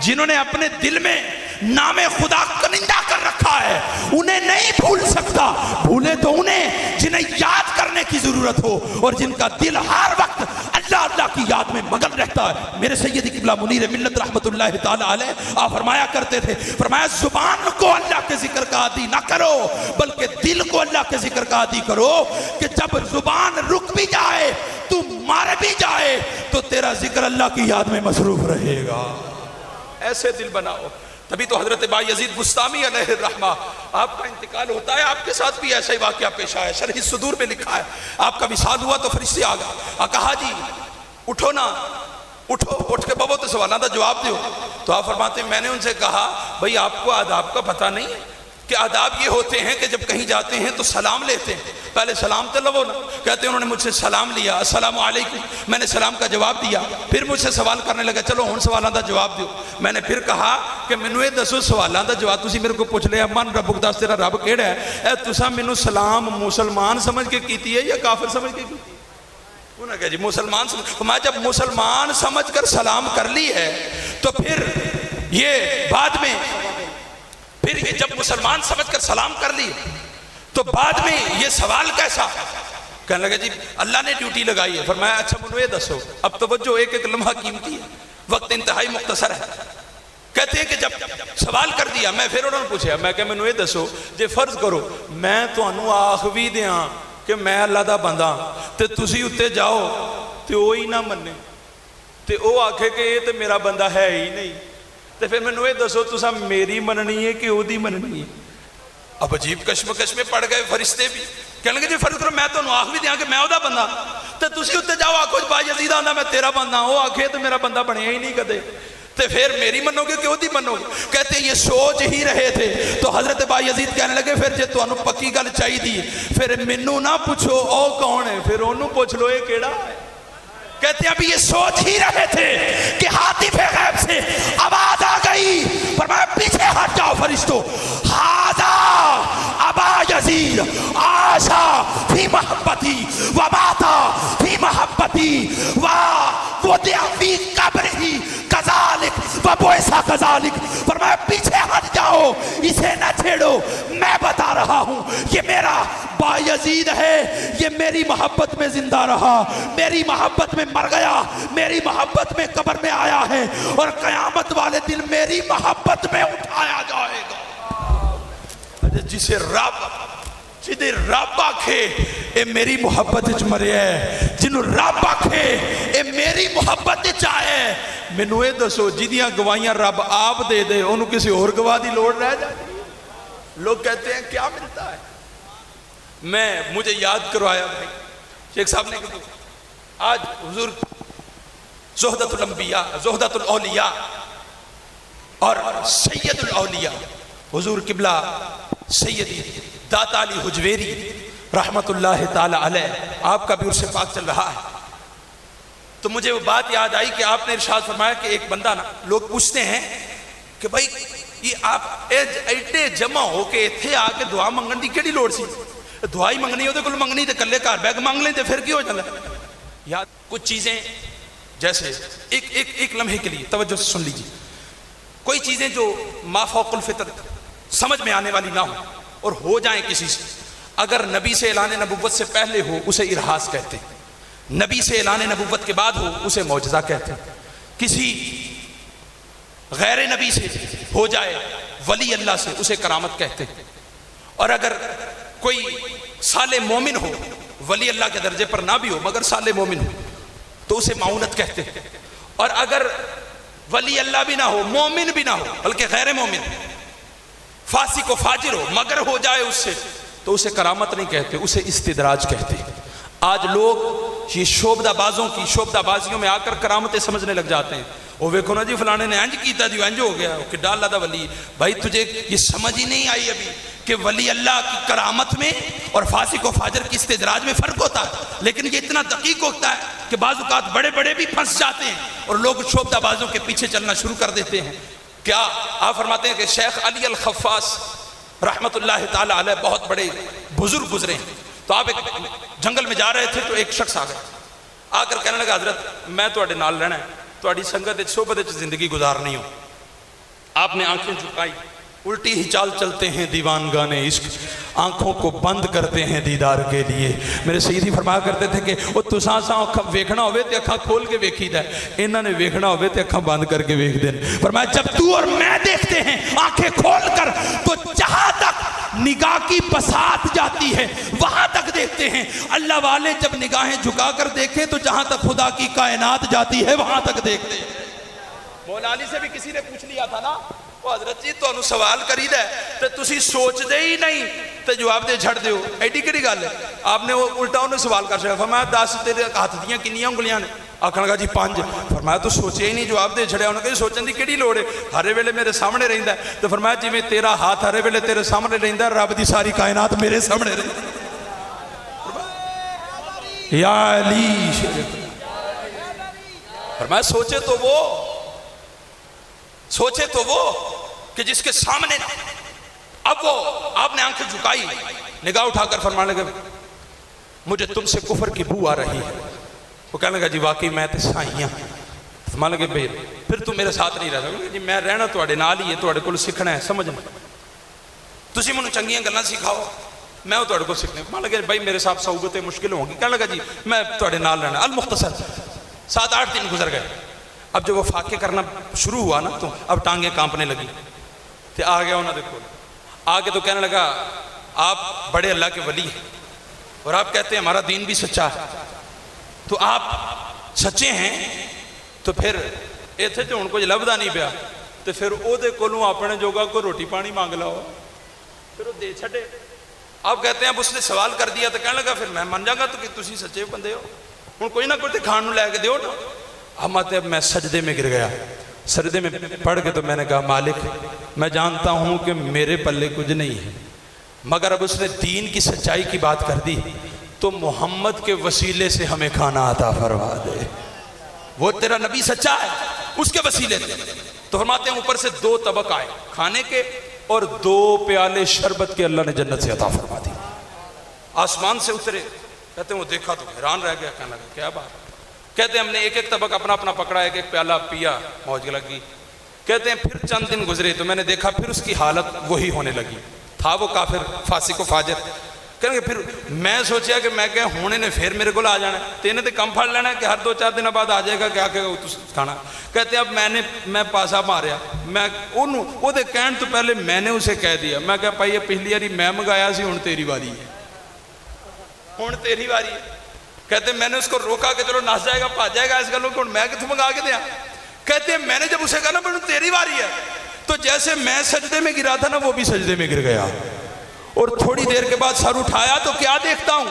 جنہوں نے اپنے دل میں نام خدا کنندہ کر رکھا ہے انہیں نہیں بھول سکتا. بھولے تو انہیں جنہیں یاد کرنے کی ضرورت ہو اور جن کا دل ہر وقت اللہ اللہ کی یاد میں مگن رہتا ہے. میرے سیدی قبلہ منیر ملت رحمت اللہ تعالی علیہ آپ فرمایا کرتے تھے، فرمایا زبان کو اللہ کے ذکر کا عادی نہ کرو بلکہ دل کو اللہ کے ذکر کا عادی کرو کہ جب زبان رک بھی جائے تو مار بھی جائے تو تیرا ذکر اللہ کی یاد میں مصروف رہے گا. ایسے دل بناؤ. تبھی تو حضرت بایزید بستامی علیہ الرحمہ آپ کا انتقال ہوتا ہے، آپ کے ساتھ بھی ایسا ہی واقعہ پیش آیا. شرح صدور میں لکھا ہے آپ کا وصال ہوا تو فرشتے آ گئے، کہا جی اٹھو نا، اٹھو، اٹھ کے بابو تو سوالوں کا جواب دیو. تو آپ فرماتے ہیں میں نے ان سے کہا بھائی آپ کو آداب کا پتہ نہیں ہے کہ آداب یہ ہوتے ہیں کہ جب کہیں جاتے ہیں تو سلام لیتے ہیں، پہلے سلام تو لو نا. کہتے ہیں انہوں نے مجھ سے سلام لیا، السلام علیکم، میں نے سلام کا جواب دیا. پھر مجھ سے سوال کرنے لگا چلو ہن سوالوں کا جواب دیو. میں نے پھر کہا کہ مینوں یہ دسو سوالوں کا جواب تسی میرے کو پوچھ لیا من ربک دس تیرا رب کیڑا ہے، اے تساں مینوں سلام مسلمان سمجھ کے کیتی ہے یا کافر سمجھ کے کیتی؟ انہوں نے کہا جی مسلمان سمجھ. میں جب مسلمان سمجھ کر سلام کر لی ہے تو پھر یہ بعد میں پھر یہ جب مسلمان سمجھ کر سلام کر لی تو بعد میں یہ سوال کیسا؟ کہنے لگا جی اللہ نے ڈیوٹی لگائی ہے. فرمایا اچھا منو یہ دسو، اب توجہ ایک ایک لمحہ قیمتی ہے، وقت انتہائی مختصر ہے. کہتے ہیں کہ جب سوال کر دیا میں پھر انہوں نے پوچھا، میں کہ منو یہ دسو جے فرض کرو میں تانوں آکھ بھی دیاں کہ میں اللہ دا بندہ تے تسی اتے جاؤ تے وہی نہ مننے تے او آکھے کہ یہ تے میرا بندہ ہے ہی نہیں، تے پھر میں یہ دسو تسا میری مننی ہے کہ او دی مننی ہے؟ اب عجیب کشمکش میں پڑ گئے فرشتے بھی. کہنے لگے جی فرض کرو میں تانوں آکھ بھی دیاں کہ میں او دا بندہ تے تسی اتے جاؤ آکھو بایزید آندا میں تیرا بندہ، او آکھے تے میرا بندہ بنیا ہی نہیں کدے تے پھر میری منو گے کہ او دی منو گے؟ کہتے ہیں یہ سوچ ہی رہے تھے تو حضرت بایزید کہنے لگے پھر جے تانوں پکی گل چاہی دی پھر مینوں نہ پوچھو او کون ہے، پھر اونوں پوچھ لو یہ کیڑا ہے. کہتے ہیں ابھی یہ سوچ ہی رہے تھے کہ ہاتف غیب سے آواز آ گئی، فرمایا پیچھے ہٹ جاؤ فرشتوں. ہاذا ابا یزید عاشا فی محبتی وماتا فی محبتی ووضع فی قبرہ کذالک وبعث کذالک. فرمایا پیچھے ہٹ جاؤ، اسے نہ چھیڑو، میں بتا رہا ہوں یہ میرا بایزید ہے، یہ میری محبت میں زندہ رہا، میری محبت میں مر گیا، میری محبت میں قبر میں آیا ہے اور قیامت والے دن میری محبت میں اٹھایا جائے گا. جسے جدے رب آکھے اے میری محبت وچ مریا ہے، جنوں رب آکھے اے میری محبت وچ آیا ہے. مینوں یہ دسو جدیاں گواہیاں رب آپ دے دے انہوں کسی اور گواہ دی لوڑ رہ جاتی؟ لوگ کہتے ہیں کیا ملتا ہے. مجھے یاد کروایا بھائی شیخ صاحب نے کہا آج حضور زہدۃ الانبیاء زہدۃ الاولیاء اور سید الاولیاء حضور قبلہ سیدی داتا علی حجویری رحمت اللہ تعالی علیہ آپ کا بھی عرص پاک چل رہا ہے. تو مجھے وہ بات یاد آئی کہ آپ نے ارشاد فرمایا کہ ایک بندہ نا لوگ پوچھتے ہیں کہ بھائی یہ آپ ایڈے جمع ہو کے اتھے آ کے دعا منگن دی کیڑی لوڑ سی؟ دعائی منگنی ہوتے کل منگنی تے کلے کار بیگ مانگ لیں تے پھر کیوں جانا؟ یا کچھ چیزیں جیسے ایک لمحے کے لیے توجہ سے سن لیجیے، کوئی چیزیں جو ما فوق الفطر سمجھ میں آنے والی نہ ہو اور ہو جائیں کسی سے، اگر نبی سے اعلان نبوت سے پہلے ہو اسے ارہاس کہتے ہیں، نبی سے اعلان نبوت کے بعد ہو اسے معجزہ کہتے ہیں، کسی غیر نبی سے ہو جائے ولی اللہ سے اسے کرامت کہتے ہیں، اور اگر کوئی صالح مومن ہو ولی اللہ کے درجے پر نہ بھی ہو مگر صالح مومن ہو تو اسے معونت کہتے ہیں، اور اگر ولی اللہ بھی نہ ہو مومن بھی نہ ہو بلکہ غیر مومن فاسق و فاجر ہو مگر ہو جائے اس سے تو اسے کرامت نہیں کہتے، اسے استدراج کہتے ہیں. آج لوگ یہ شعبدہ بازوں کی شعبدہ بازیوں میں آ کر کرامتیں سمجھنے لگ جاتے ہیں. وہ ویکھو نا جی فلانے نے انج کیتا جی انج ہو گیا کہ ڈال اللہ دا ولی. بھائی تجھے یہ سمجھ ہی نہیں آئی ابھی کہ ولی اللہ کی کرامت میں اور فاسق و فاجر کی استدراج میں فرق ہوتا ہے. لیکن یہ اتنا دقیق ہوتا ہے کہ بعض اوقات بڑے بڑے بھی پھنس جاتے ہیں اور لوگ شعبدہ بازوں کے پیچھے چلنا شروع کر دیتے ہیں. کیا آپ فرماتے ہیں کہ شیخ علی الخفاس رحمت اللہ تعالی علیہ بہت بڑے بزرگ گزرے ہیں. تو آپ ایک جنگل میں جا رہے تھے تو ایک شخص آ گیا, آ کر کہنے لگا حضرت میں تواڈے نال رہنا ہے, تواڈی سنگت وچ صحبت وچ زندگی گزارنی ہو. آپ نے آنکھیں جھکائی، الٹی ہی چال چلتے ہیں دیوان گانے عشق، آنکھوں کو بند کرتے ہیں دیدار کے لیے۔ میرے سیدھی فرمایا کرتے تھے کہ وہ تساں اکھاں ویکھنا ہوئے تے اکھاں کھول کے ویکھی دا ہے، انہاں نے ویکھنا ہوئے تے اکھاں بند کر کے ویکھ دین۔ فرمایا جب تو اور میں دیکھتے ہیں آنکھیں کھول کر تو جہاں تک نگاہ کی بساط جاتی ہے وہاں تک دیکھتے ہیں۔ اللہ والے جب نگاہیں جھکا کر دیکھیں تو جہاں تک خدا کی کائنات جاتی ہے وہاں تک دیکھتے ہیں۔ مولا علی سے بھی کسی نے پوچھ لیا تھا نا، وہ حضرت جی تو انہوں سوال کری دے تو تسی سوچ دے ہی نہیں تو جواب دے جھڑ دے ہو، ایڈی کری گل ہے؟ آپ نے وہ الٹا انہوں سوال کر سکتا، فرمایا 10 تیرے ہاتھ دیاں کنیاں انگلیاں نے؟ آکھن لگا جی 5۔ فرمایا تو سوچے ہی نہیں، جواب دے جھڑیا۔ انہوں نے کہا سوچن دی کیڑی لوڑ ہے، ہر ویلے میرے سامنے رہندا ہے۔ تو فرمایا جی میں تیرا ہاتھ ہر ویلے تیرے سامنے رہندا ہے، رب دی ساری کائنات میرے سامنے رہندا ہے۔ یا علی فرمایا سوچے تو وہ کہ جس کے سامنے نہ۔ اب وہ آپ نے آنکھیں جھکائی، نگاہ اٹھا کر فرمانے لگے مجھے تم سے کفر کی بو آ رہی ہے۔ وہ کہنے لگا جی واقعی میں تے سائیاں۔ فرمانے لگے بھئی پھر تم میرے ساتھ نہیں رہتا جی میں رہنا تواڈے نال ہی ہے، تواڈے کول سیکھنا ہے، سمجھنا تسی مینوں چنگیاں گلاں سکھاؤ میں وہ تواڈے کول سیکھنا۔ فرمانے لگے بھائی میرے ساتھ صحبتیں مشکل ہوں گی۔ کہنے لگا جی میں تواڈے نال رہنا۔ المختصر 7-8 دن گزر گئے۔ اب جب وہ فاقے کرنا شروع ہوا نا تو اب ٹانگیں کانپنے لگی، تو آ گیا انہوں نے کھول آگے تو کہنے لگا آپ بڑے اللہ کے ولی ہیں اور آپ کہتے ہیں ہمارا دین بھی سچا ہے، تو آپ سچے ہیں تو پھر ایتھے تو ان کو لبدا نہیں پیا، تو پھر او دے کولوں اپنے جوگا کو روٹی پانی مانگ لاؤ، پھر وہ دے چھڑے۔ آپ کہتے ہیں اب اس نے سوال کر دیا تو کہنے لگا پھر میں من جاگا تو کہ تسی سچے بندے ہو، ہن کوئی نہ کوئی تے کھان نوں لے کے دیو نا۔ اب میں سجدے میں گر گیا، سجدے میں پڑھ کے تو میں نے کہا مالک میں جانتا ہوں کہ میرے پلے کچھ نہیں ہے، مگر اب اس نے دین کی سچائی کی بات کر دی تو محمد کے وسیلے سے ہمیں کھانا عطا فرما دے، وہ تیرا نبی سچا ہے اس کے وسیلے سے۔ تو فرماتے ہیں اوپر سے 2 طبق آئے کھانے کے اور 2 پیالے شربت کے، اللہ نے جنت سے عطا فرما دی۔ آسمان سے اترے، کہتے ہیں وہ دیکھا تو حیران رہ گیا، کہنے لگا کیا بات؟ کہتے ہیں ہم نے ایک ایک طبق اپنا اپنا پکڑا، ایک ایک پیالہ پیا، موج لگی۔ کہتے ہیں پھر چند دن گزرے تو میں نے دیکھا پھر اس کی حالت وہی ہونے لگی، تھا وہ کافر فاسق و فاجر۔ کہیں گے پھر میں سوچیا کہ میں کہ ہونے نے پھر میرے کو آ جانا ہے، تینے تو کم پھڑ لینا ہے کہ ہر 2-4 دن بعد آ جائے گا کیا کہ کھانا۔ کہتے ہیں اب میں پاسا ماریا، میں انہوں وہ دے کہن تو پہلے میں نے اسے کہہ دیا، میں کہا پائی یہ پہلی باری میں منگایا سی، ہن تیری باری ہے، ہن تیری باری ہے۔ کہتے ہیں میں نے اس کو روکا کہ چلو نس جائے گا بھاج جائے گا اس گلوں کو میں کتوں منگا کے دیا۔ کہتے ہیں میں نے جب اسے کہا نا بڑھو تیری باری ہے، تو جیسے میں سجدے میں گرا تھا نا وہ بھی سجدے میں گر گیا، اور تھوڑی دیر کے بعد سر اٹھایا تو کیا دیکھتا ہوں،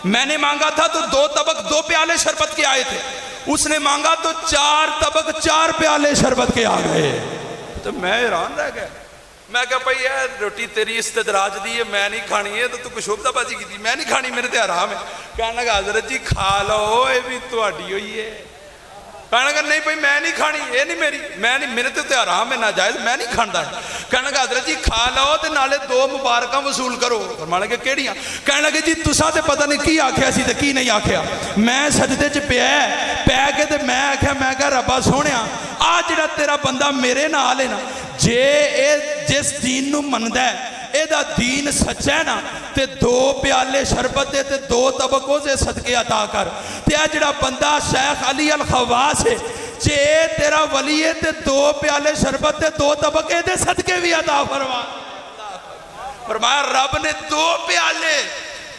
میں نے مانگا تھا تو 2 طبق 2 پیالے شربت کے آئے تھے، اس نے مانگا تو 4 طبق 4 پیالے شربت کے آ گئے۔ تو میں حیران رہ گیا، میں کہا بھائی یہ روٹی تیری استدراج دی ہے، میں نہیں کھانی ہے، تو کچھ شوبدہ بازی کی تھی، میں نہیں کھانی، میرے تے حرام ہے۔ کہنے لگا حضرت جی کھا لو یہ بھی تہاڈی ہوئی ہے۔ کہنے لگا نہیں بھائی میں نہیں کھانی، یہ نہیں میری، میں نہیں، میرے تے حرام ہے ناجائز، میں نہیں کھاندا۔ کہنے لگا حضرت جی کھا لو تے نالے 2 مبارکاں وصول کرو۔ فرمانے لگے کیڑیاں؟ کہنے لگے جی تساں تے پتہ نہیں کی آکھیا سی تے کی نہیں آکھیا، میں سجدے چ پیا کے تے میں آکھیا میں کہا ربا سونیا آ جڑا تیرا بندہ میرے نال ہے نا، جے اے جس دین نو مندا ہے اے دا دین سچا ہے نا، تے 2 پیالے شربت دے تے 2 طبقوں سے صدقے عطا کر، تے اے جڑا بندہ شیخ علی الخواس ہے جے تیرا ولی ہے تے 2 پیالے شربت دے 2 طبقے دے صدقے بھی عطا فرما۔ فرمایا رب نے 2 پیالے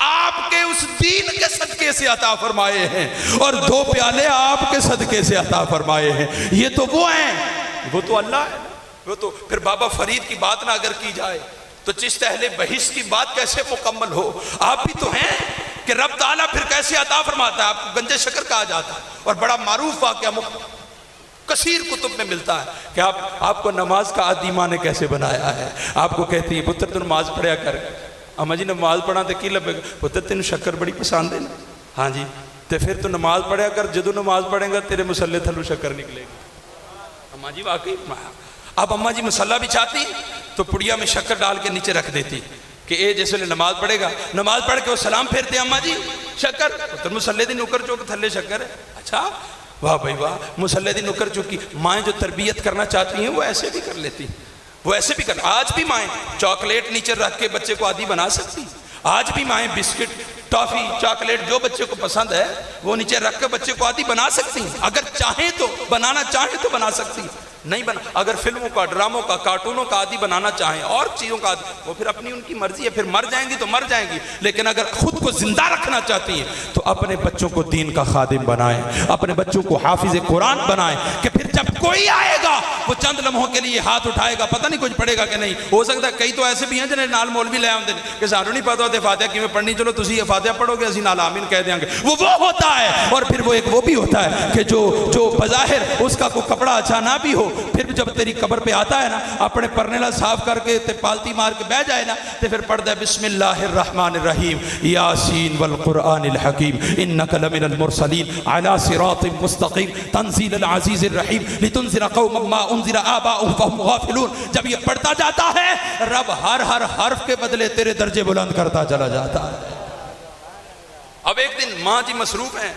آپ کے اس دین کے صدقے سے عطا فرمائے ہیں اور 2 پیالے آپ کے صدقے سے عطا فرمائے ہیں۔ یہ تو وہ ہیں، وہ تو اللہ ہے، وہ تو پھر بابا فرید کی بات نہ اگر کی جائے تو چشت اہل بہشت کی بات کیسے مکمل ہو؟ آپ بھی تو ہیں کہ رب تعالیٰ پھر کیسے عطا فرماتا ہے، آپ کو گنج شکر کہا جاتا ہے، اور بڑا معروف واقعہ کثیر کتب میں ملتا ہے کہ آپ کو نماز کا عادی ماں نے کیسے بنایا ہے۔ آپ کو کہتی ہے پتر تو نماز پڑھیا کر، اما جی نماز پڑھا تو کی لبے گا، پتر تینوں شکر بڑی پسند ہے نا، ہاں جی تو پھر تو نماز پڑھیا کر، جدو نماز پڑھیں گا تیرے مسلے تھلو شکر نکلے گی۔ اما جی واقعی اب اما جی مسلح بھی چاہتی تو پڑیا میں شکر ڈال کے نیچے رکھ دیتی کہ اے جیسے نماز پڑھے گا، نماز پڑھ کے وہ سلام پھیرتے اما جی شکر، پتر مسلے دی نکر چوک تھلے شکر ہے۔ اچھا واہ بھائی واہ، مسلح دی نکر چکی مائیں جو تربیت کرنا چاہتی ہیں وہ ایسے بھی کر لیتی، وہ ایسے بھی کر، آج بھی مائیں چاکلیٹ نیچے رکھ کے بچے کو عادی بنا سکتی، آج بھی مائیں بسکٹ ٹافی چاکلیٹ جو بچے کو پسند ہے وہ نیچے رکھ کے بچے کو عادی بنا سکتی ہیں، اگر چاہیں تو بنانا چاہیں تو بنا سکتی، نہیں بنا اگر فلموں کا ڈراموں کا کارٹونوں کا عادی بنانا چاہیں اور چیزوں کا عادی، وہ پھر اپنی ان کی مرضی ہے، پھر مر جائیں گی تو مر جائیں گی، لیکن اگر خود کو زندہ رکھنا چاہتی ہیں تو اپنے بچوں کو دین کا خادم بنائیں، اپنے بچوں کو حافظ قرآن بنائیں کہ پھر جب کوئی آئے گا وہ چند لمحوں کے لیے ہاتھ اٹھائے گا، پتہ نہیں کچھ پڑھے گا کہ نہیں، ہو سکتا ہے کئی تو ایسے بھی ہیں جنہیں نال مولوی لے آمدے کہ سانو نہیں پتا ہوتے فاتحہ کیوں پڑھنی، چلو تسی یہ فاتحہ پڑھو گے اسی نال آمین کہہ دیں گے، وہ ہوتا ہے، اور پھر وہ ایک وہ بھی ہوتا ہے کہ جو بظاہر اس کا کوئی کپڑا اچھا نہ بھی ہو، پھر جب تیری قبر پہ آتا ہے نا اپنے پرنیلا صاف کر کے تے پالتی مار کے بیٹھ جائے نا تے پھر پڑھتا ہے بسم اللہ الرحمن الرحیم یاسین والقرآن الحکیم انک لمن المرسلین علی صراط مستقیم تنزیل العزیز الرحیم لتنذر قوما ما انذر آباؤہم فہم غافلون، جب یہ پڑھتا جاتا ہے رب ہر حرف کے بدلے تیرے درجے بلند کرتا چلا جاتا ہے۔ اب ایک دن ماں جی مصروف ہیں،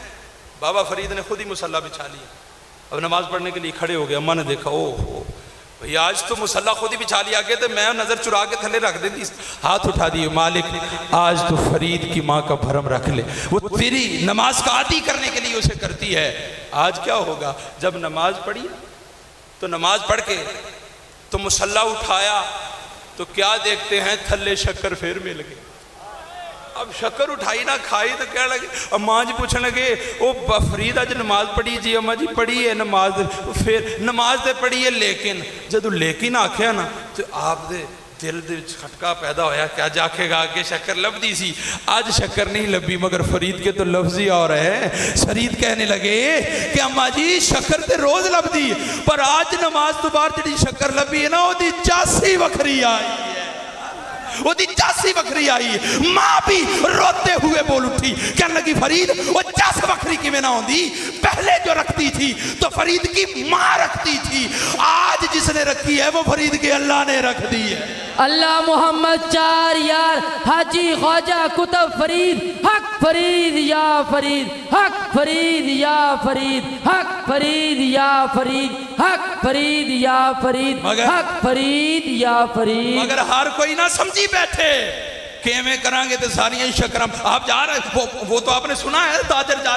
بابا فرید نے خود ہی مصلی بچھا لیا، اب نماز پڑھنے کے لیے کھڑے ہو گئے، اماں نے دیکھا اوہ بھئی آج تو مصلی خود ہی بچھا لیا گئے تھے، میں نظر چرا کے تھلے رکھ دیتی، ہاتھ اٹھا دیے، مالک آج تو فرید کی ماں کا بھرم رکھ لے، وہ تیری نماز کا عادی کرنے کے لیے اسے کرتی ہے، آج کیا ہوگا جب نماز پڑھی تو نماز پڑھ کے تو مصلی اٹھایا تو کیا دیکھتے ہیں تھلے شکر پھر مل گئے، اب شکر اٹھائی نہ کھائی تو کہہ لگے، اماں جی پوچھنے لگے او فرید آج نماز پڑھی جی، اماں جی پڑھی ہے نماز، پھر نماز دے پڑھی ہے لیکن جدو لیکن آکھیا نا تو آپ دے دل دے کھٹکا پیدا ہویا کہ آج آکھے گا کہ شکر لب دی سی، آج شکر نہیں لبی مگر فرید کے تو لفظی اور ہے، فرید کہنے لگے کہ اماں جی شکر تے روز لب دی پر آج نماز تو بار جڑی شکر لبی ہے نا وہ دی چاسی وکھری آئی ہے، وہ دی چاسی بکری آئی، ماں بھی روتے ہوئے بول اٹھی، کہنے لگی فرید وہ چاس بکری کی میں نہ ہوندی، پہلے جو رکھتی تھی تو فرید کی ماں رکھتی تھی، آج جس نے رکھی ہے وہ فرید کے اللہ نے رکھ دی ہے۔ اللہ محمد چار یار حاجی خواجہ کتب فرید، حق فرید یا فرید، حق فرید یا فرید، حق فرید یا فرید، حق فرید یا فرید، حق فرید یا فرید۔ مگر ہر کوئی نہ سمجھی بیٹھے کہ میں کریں گے تو ساریاں شکرم، آپ جا رہے ہیں وہ تو آپ نے سنا ہے تاجر جا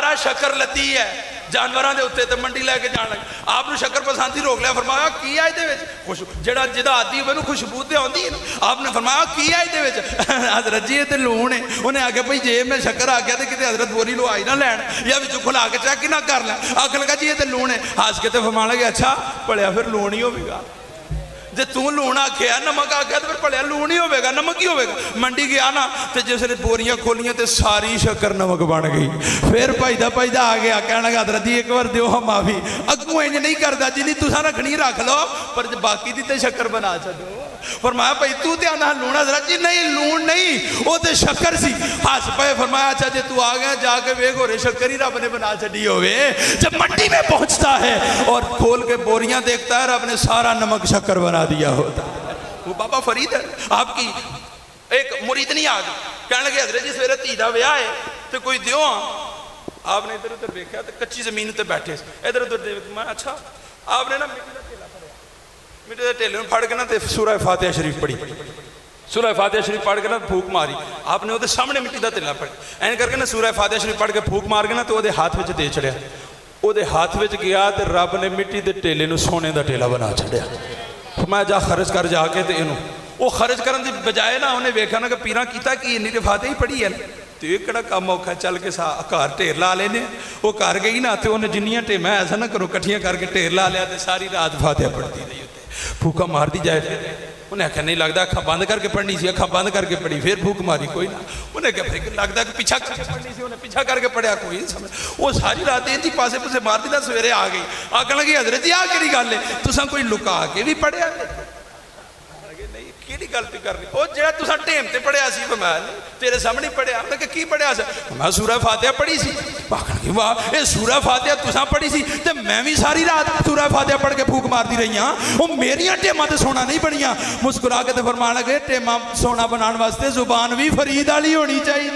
رہا ہے شکر لتی ہے جانوراں دے اوتے تے منڈی لے کے جان لگے، آپ نے شکر پسندی روک لیا، فرمایا کی ہے دے وچ جڑا جدا آدھی ہوئے نو خوشبو تے آندی ہے، آپ نے فرمایا کی ہے دے وچ، حضرت جی تے لون ہے، انہیں آگے بھئی جے میں شکر آ گیا تے کتے حضرت بوری لو آئی نہ لین یا وچ کھلا کے چیک نہ کر لیں، آکھنے لگا جی تے لون ہے، ہنس کے تے فرمانے لگے اچھا پڑھیا پھر لون ہی ہوے گا، جے تو لون آکھیا نمک آکھیا تو پھر پڑھیا لون ہی ہوے گا، نمک ہی ہوے گا، منڈی گیا نا تے جس نے بوریاں کھولیاں تے ساری شکر نمک بن گئی، پھر پائدہ آ گیا کہنے لگا حضرت ایک بار دیو ہم معافی، اگوں انج نہیں کردا جی نہیں تساں رکھنی رکھ لو پر باقی دی تے شکر بنا چھڈو، فرمایا بھائی تو تے آندا لون، حضرت جی نہیں لون نہیں او تے شکر سی، ہس پے فرمایا اچھا جے تو آ گیا جا کے ویکھ ہورے شکر ہی رب نے بنا چھڈی ہوے، جب منڈی میں پہنچتا ہے اور کھول کے بوریاں دیکھتا ہے رب نے سارا نمک شکر بنا دیا ہوتا ہے۔ وہ بابا فرید ہے، آپ کی ایک مریدنی آ گئی کہنے لگے حضرت جی سویرے دھی دا ویاہ ہے تو کوئی دیو ہاں، آپ نے ادھر ادھر دیکھا تو کچی زمین تے بیٹھے ادھر ادھر دیکھ، میں اچھا آپ نے نا مٹی دا ٹیلا پڑھیا، مٹی دا ٹیلے میں پھڑ کے نا تے سورہ فاتحہ شریف پڑھی، سورہ فاتحہ شریف پڑھ کے نا پھوک ماری، آپ نے وہ سامنے مٹی دا ٹیلا پڑھیا این کر کے نا سورہ فاتحہ شریف پڑھ کے پھوک مار کے نا تو وہ ہاتھ وچ دے چڑیا، وہ ہاتھ وچ گیا تے رب نے مٹی دے ٹیلے نو سونے دا ٹیلا بنا چھڑیا، میں جا خرچ کر جا کے تے انہوں وہ خرچ کرن دی بجائے نا انہیں ویکھا نا کہ پیراں کیتا کہ انہی تے فاتحہ ہی پڑھی ہے تو یہ کڑا کام موقع چل کے گھر ٹھیر لا لینے، وہ کر گئی نا تو انہیں جنیاں ٹیمیں ایسا نہ کرو کٹھیاں کر کے ٹھیر لا لیا تے ساری رات فاتحہ پڑھتی رہی ہوتے، پھوکا مار دی جائے، انہیں کہا نہیں لگتا اکھا بند کر کے پڑھنی سی، اکھا بند کر کے پڑھی، پھر پھوک ماری کوئی نہ، انہیں کہا لگتا کہ پیچھا کر کے پڑھنی سی، انہیں پیچھا کر کے پڑھیا کوئی نہیں سمجھ، وہ ساری رات انجی پاسے پسے مار دی نا سویرے آ گئی، آکھنے لگی حضرت جی آ کیڑی گل ہے تساں کوئی لکا کے بھی پڑھیا کیڑی گل پہ کر رہی او جڑا تساں ٹیم تے پڑھیا سی میں تیرے سامنے پڑھیا، میں کہ کی پڑھیا سی، میں سورہ فاتحہ پڑھی سی، آکھنے واہ اے سورہ فاتحہ تساں پڑھی سی تے میں بھی ساری رات سورہ فاتحہ پڑھ کے پھوک مار دی رہی ہاں، او میریاں ٹیماں تے سونا نہیں بنیاں، مسکرا کے تے فرمان لگے ٹیماں سونا بنان واسطے زبان بھی فرید والی ہونی چاہیے،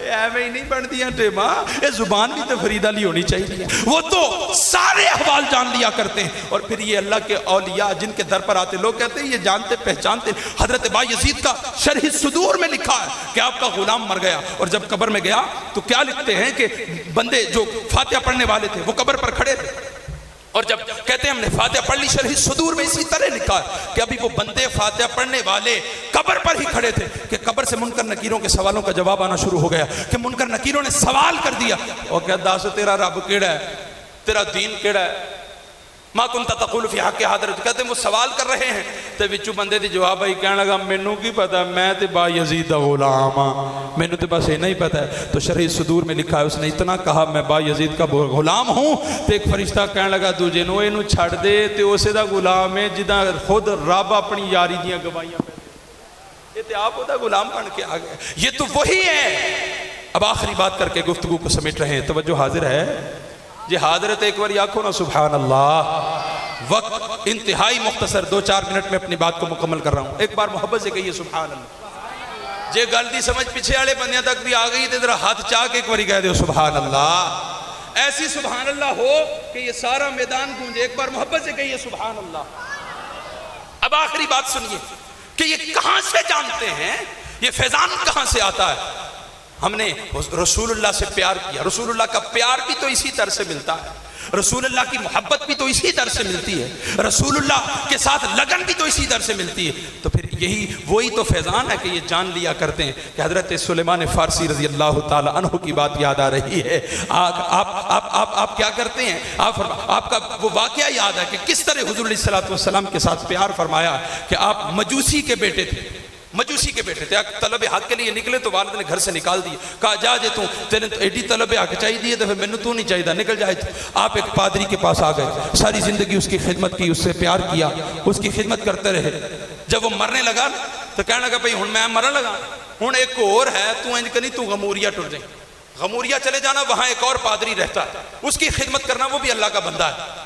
ایویں ہی نہیں بن دیا ٹیما، یہ زبان بھی تو فرید علی ہونی چاہیے. وہ تو سارے احوال جان لیا کرتے ہیں. اور پھر یہ اللہ کے اولیاء جن کے در پر آتے لوگ کہتے ہیں یہ جانتے پہچانتے. حضرت بایزید کا شرح صدور میں لکھا ہے کہ آپ کا غلام مر گیا اور جب قبر میں گیا تو کیا لکھتے ہیں کہ بندے جو فاتحہ پڑھنے والے تھے وہ قبر پر کھڑے تھے، اور جب کہتے ہیں ہم نے فاتحہ پڑھ لی، شرح صدور میں اسی طرح لکھا ہے کہ ابھی وہ بندے فاتحہ پڑھنے والے قبر پر ہی کھڑے تھے کہ قبر سے منکر نکیروں کے سوالوں کا جواب آنا شروع ہو گیا کہ منکر نکیروں نے سوال کر دیا اور کہا دس تیرا رب کیڑا ہے، تیرا دین کیڑا ہے، ما کنت تقول فی حق حضرت. کہتے ہیں وہ سوال کر رہے ہیں تو وچوں بندے دی جواب آئی کہنے لگا مینوں کی پتا، میں تے بایزید دا غلام ہاں، مینوں تے بس اتنا ہی پتا ہے. تو شرح صدور میں لکھا ہے اس نے اتنا کہا میں بایزید کا غلام ہوں تو ایک فرشتہ کہنے لگا دوجے نو اینوں چھڑ دے تے اسے دا غلام ہے جداں خود رب اپنی یاری دیاں گواہیاں پہ دے، یہ تے آپ دا غلام بن کے آ گئے. یہ تو وہی ہے. اب آخری بات کر کے گفتگو کو سمیٹ رہے ہیں. توجہ حاضر ہے جی، حاضرت ایک بار آنکھو نا سبحان اللہ. وقت انتہائی مختصر، 2-4 منٹ میں اپنی بات کو مکمل کر رہا ہوں. ایک بار محبت سے کہیے سبحان اللہ. جے گل دی سمجھ پیچھے والے بندیاں تک بھی آ گئی تو ذرا ہاتھ چاہ کے ایک بار کہہ دو سبحان اللہ. ایسی سبحان اللہ ہو کہ یہ سارا میدان گونجے. ایک بار محبت سے کہیے سبحان اللہ. اب آخری بات سنیے کہ یہ کہاں سے جانتے ہیں، یہ فیضان کہاں سے آتا ہے. ہم نے رسول اللہ سے پیار کیا، رسول اللہ کا پیار بھی تو اسی طرح سے ملتا ہے، رسول اللہ کی محبت بھی تو اسی طرح سے ملتی ہے، رسول اللہ کے ساتھ لگن بھی تو اسی طرح سے ملتی ہے. تو پھر یہی وہی تو فیضان ہے کہ یہ جان لیا کرتے ہیں کہ حضرت سلیمان فارسی رضی اللہ تعالی عنہ کی بات یاد آ رہی ہے. آپ کیا کرتے ہیں، آپ کا وہ واقعہ یاد ہے کہ کس طرح حضور علیہ الصلوۃ والسلام کے ساتھ پیار فرمایا کہ آپ مجوسی کے بیٹے تھے، مجوسی کے بیٹے تھے. طلب حق کے لیے نکلے تو والد نے گھر سے نکال دیے، کہا جا جے تیرے ایڈی طلب حق چاہیے تو پھر مینوں تو نہیں چاہیے، نکل جائے. آپ ایک پادری کے پاس آ گئے، ساری زندگی اس کی خدمت کی، اس سے پیار کیا، اس کی خدمت کرتے رہے. جب وہ مرنے لگا تو کہنے لگا بھئی ہن میں مرن لگا، ہن ایک اور ہے، تو انج کرنی تو غموریا ٹر جائیں، غموریا چلے جانا، وہاں ایک اور پادری رہتا ہے، اس کی خدمت کرنا، وہ بھی اللہ کا بندہ ہے،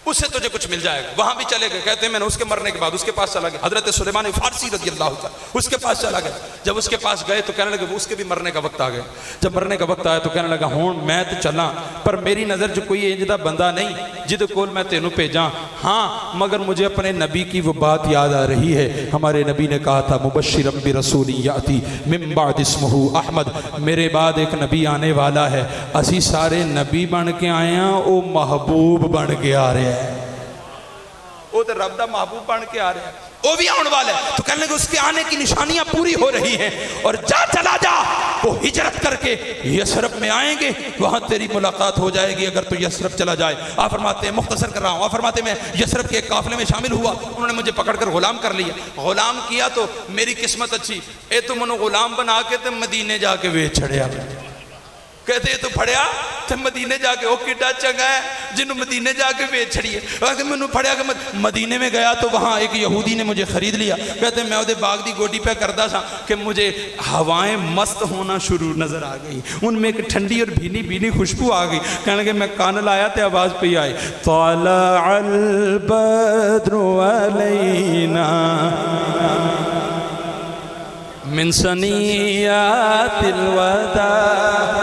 اس سے تجھے کچھ مل جائے گا. وہاں بھی چلے گئے. کہتے ہیں میں نے اس کے مرنے کے بعد اس کے پاس چلا گیا، حضرت سلیمان فارسی رضی اللہ عنہ اس کے پاس چلا گیا. جب اس کے پاس گئے تو کہنے لگے وہ اس کے بھی مرنے کا وقت آ گیا. جب مرنے کا وقت آیا تو کہنے لگا ہوں میں تو چلا پر میری نظر جو کوئی انجدہ بندہ نہیں جد کول میں تینوں بھیجاں، ہاں مگر مجھے اپنے نبی کی وہ بات یاد آ رہی ہے. ہمارے نبی نے کہا تھا مبشرا برسول یاتی من بعد اسمہ احمد، میرے بعد ایک نبی آنے والا ہے. اسی سارے نبی بن کے آئے ہیں، وہ محبوب بن کے آ رہے ہیں، وہ تو رب دا محبوب بن کے آ رہے ہیں، وہ بھی آنے والا ہے. تو کہنے لگے اس کے آنے کی نشانیاں پوری ہو رہی ہیں، اور جا چلا جا، وہ ہجرت کر کے یثرب میں آئیں گے، وہاں تیری ملاقات ہو جائے گی اگر تو یثرب چلا جائے. آپ فرماتے ہیں مختصر کر رہا ہوں، آپ فرماتے ہیں میں یثرب کے ایک قافلے میں شامل ہوا، انہوں نے مجھے پکڑ کر غلام کر لیا. غلام کیا تو میری قسمت اچھی، اے تو منو غلام بنا کے تے مدینے جا کے ویچ چھڑیا. کہتے ہیں تو پڑھیا تو مدینے جا کے وہ کڈا چنگا ہے جنہوں مدینے جا کے بیچ چھڑیے. میں نے پڑھیا کہ مدینے میں گیا تو وہاں ایک یہودی نے مجھے خرید لیا. کہتے ہیں میں وہ باغ دی گوڈی پہ کرتا تھا کہ مجھے ہوائیں مست ہونا شروع نظر آ گئی، ان میں ایک ٹھنڈی اور بھینی بھینی خوشبو آ گئی. کہنے لگے میں کان لایا تو آواز پہ آئی طلع البدر علینا من ثنیات الوداع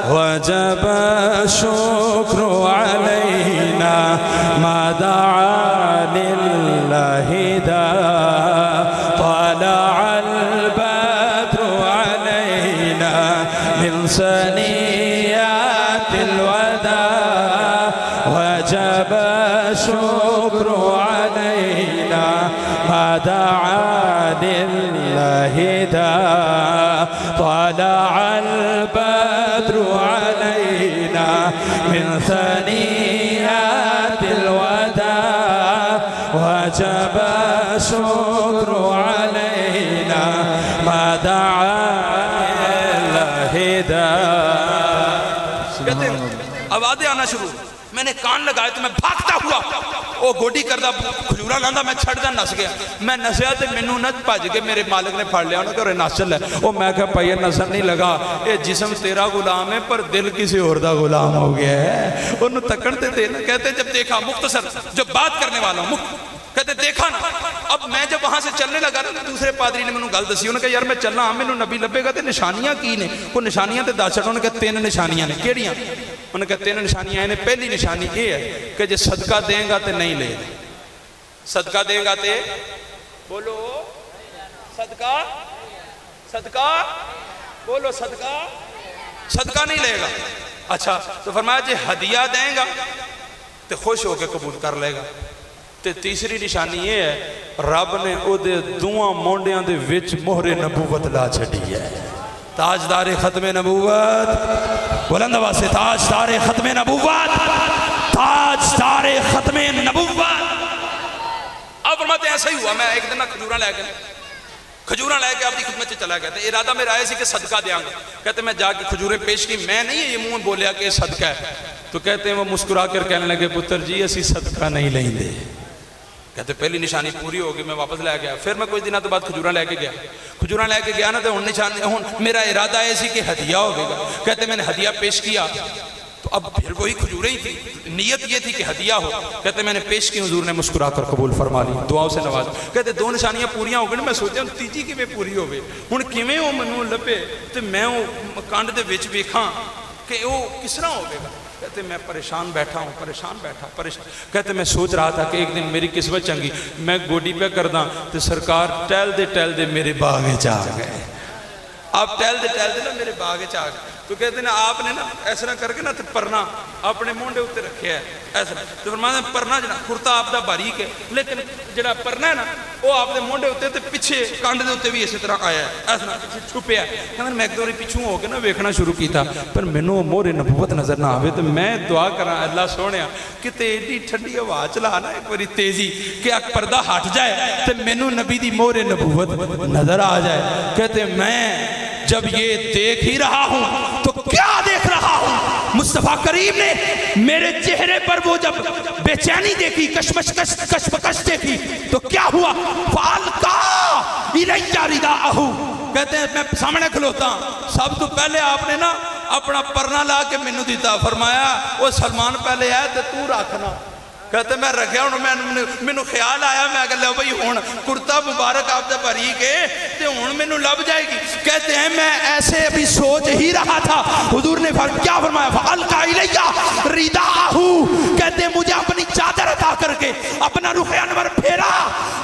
وجب الشكر علينا ما دعا لله داع. طلع البدر علينا من ثنيات الوداع وجب الشكر علينا ما دعا لله داع. طلع البدر علينا من ثنيات الوداع وجب الشكر علينا ما دعا لله داع. کہتے ہیں آوازیں آنا شروع، میں نے کان لگائے تو میں بھاگتا ہوا وہ گوڈی کردہ کھجورا لاندہ میں چھڑ دا نس گیا. میں نسیا تو مینوں نہ بھج کے میرے مالک نے پھڑ لیا، انہوں نے کہا نس چل ہے. وہ میں کہا پائیے نظر نہیں لگا، یہ جسم تیرا غلام ہے پر دل کسی اور دا غلام ہو گیا ہے. انہوں تکڑتے تھے. کہتے جب دیکھا، مختصر جو بات کرنے والا ہوں کہتے دیکھا نا. اب میں جب وہاں سے چلنے لگا نا دوسرے پادری نے مینوں گل دسی. انہوں نے کہا یار میں چلنا ہاں مینوں نبی لبے گا تے نشانیاں کی نے؟ کوئی نشانیاں تے دس. انہوں نے کہا 3 نشانیاں نے. کیڑیاں؟ انہوں نے کہا 3 نشانیاں نے. پہلی نشانی یہ ہے کہ جے صدقہ دیں گا تے نہیں لے. صدقہ دیں گا تے بولو صدقہ، صدقہ بولو صدقہ، صدقہ نہیں لے گا. اچھا تو فرمایا جے ہدیہ دیں گا تے خوش ہو کے قبول کر لے گا. تے تیسری نشانی یہ ہے رب نے او دے دعاں مونڈیاں دے وچ مہر نبوت لا چھڑی ہے. تاجدار ختم نبوت، بلند آواز سے تاجدار ختم نبوت، تاجدار ختم نبوت. اب فرماتے ہیں ایسا ہی ہوا. میں ایک دن کھجوراں لے کے آپ کی خدمت سے چلا گیا. تو ارادہ میرا آیا سی کہ صدقہ دیاں گا. کہتے میں جا کے کھجوریں پیش کی. میں نہیں یہ منہ بولیا کہ صدقہ ہے. تو کہتے ہیں وہ مسکرا کر کہنے لگے پتر جی اسی صدقہ نہیں لیں دے. کہتے پہلی نشانی پوری ہوگی. میں واپس لے گیا. پھر میں کچھ دنوں تو بعد کھجوراں لے کے گیا نا. تو ہن میرا ارادہ ہے سی کہ ہدیہ ہوگا. کہتے میں نے ہدیہ پیش کیا تو اب پھر وہی کھجوریں ہی تھی. نیت یہ تھی کہ ہدیہ ہو. کہتے میں نے پیش کی. حضور نے مسکرا کر قبول فرما لی, دعاؤں سے نواز. کہتے 2 نشانیاں پوریاں ہو گئی. میں سوچا تیجی کیویں پوری ہوے. ہن کیویں او مینوں لبے تے میں او کنڈ دے وچ ویکھاں کہ او کس طرح ہوے گا. کہتے میں پریشان بیٹھا. کہتے میں سوچ رہا تھا کہ ایک دن میری قسمت چنگی, میں گوڈی پہ کرداں تو سرکار ٹہل دے میرے باغ چ آ گئے. آپ ٹہل دے نا میرے باغ چ آ گئے. تو کہتے ہیں آپ نے نا ایسا کر کے نا پرنا اپنے مونڈے اتنے رکھے ہے ایسا. تو فرمایا پرنا جنا کرتا آپ دا باریک ہے لیکن جڑا پرنا ہے نا وہ آپ دے مونڈے اتنے تے پیچھے کانڈ دے اتنے بھی اسی طرح آیا ہے ایسا پیچھے چھپیا ہے. کہتے میں ایک دور پیچھوں ہو کے نا ویکھنا شروع کیتا پر مینوں مہر نبوت نظر نہ آوے. تو میں دعا کراں اللہ سونیا کہ ایڈی ٹھنڈی ہوا چلا نا ایک باری تیزی کہ اک پردہ ہٹ جائے تے مینوں نبی دی مہر نبوت نظر آ جائے. کہتے میں جب یہ دیکھ ہی رہا ہوں تو کیا دیکھ رہا ہوں؟ مصطفیٰ کریم نے میرے چہرے پر وہ جب بے چینی دیکھی, کشمکش دیکھی تو کیا ہوا؟ فَأَلْقَا إِلَيَّ رِدَاءَهُ. کہتے ہیں میں سامنے کھلوتا سب تو پہلے آپ نے نا اپنا پرنا لا کے مینوں دیتا. فرمایا وہ سلمان پہلے ہے تو رکھنا. کہتے میں رکھیا. مینوں خیال آیا میں کہ لو بھائی ہن کرتا مبارک آپ دا باریک ہے تے ہن مینوں لب جائے گی. کہتے ہیں میں ایسے ابھی سوچ ہی رہا تھا حضور نے کیا فرمایا؟ فَأَلْقَا إِلَيَّ رِدَاءَهُ. کہتے ہیں مجھے اپنی چادر عطا کر کے اپنا رخ انور پھیرا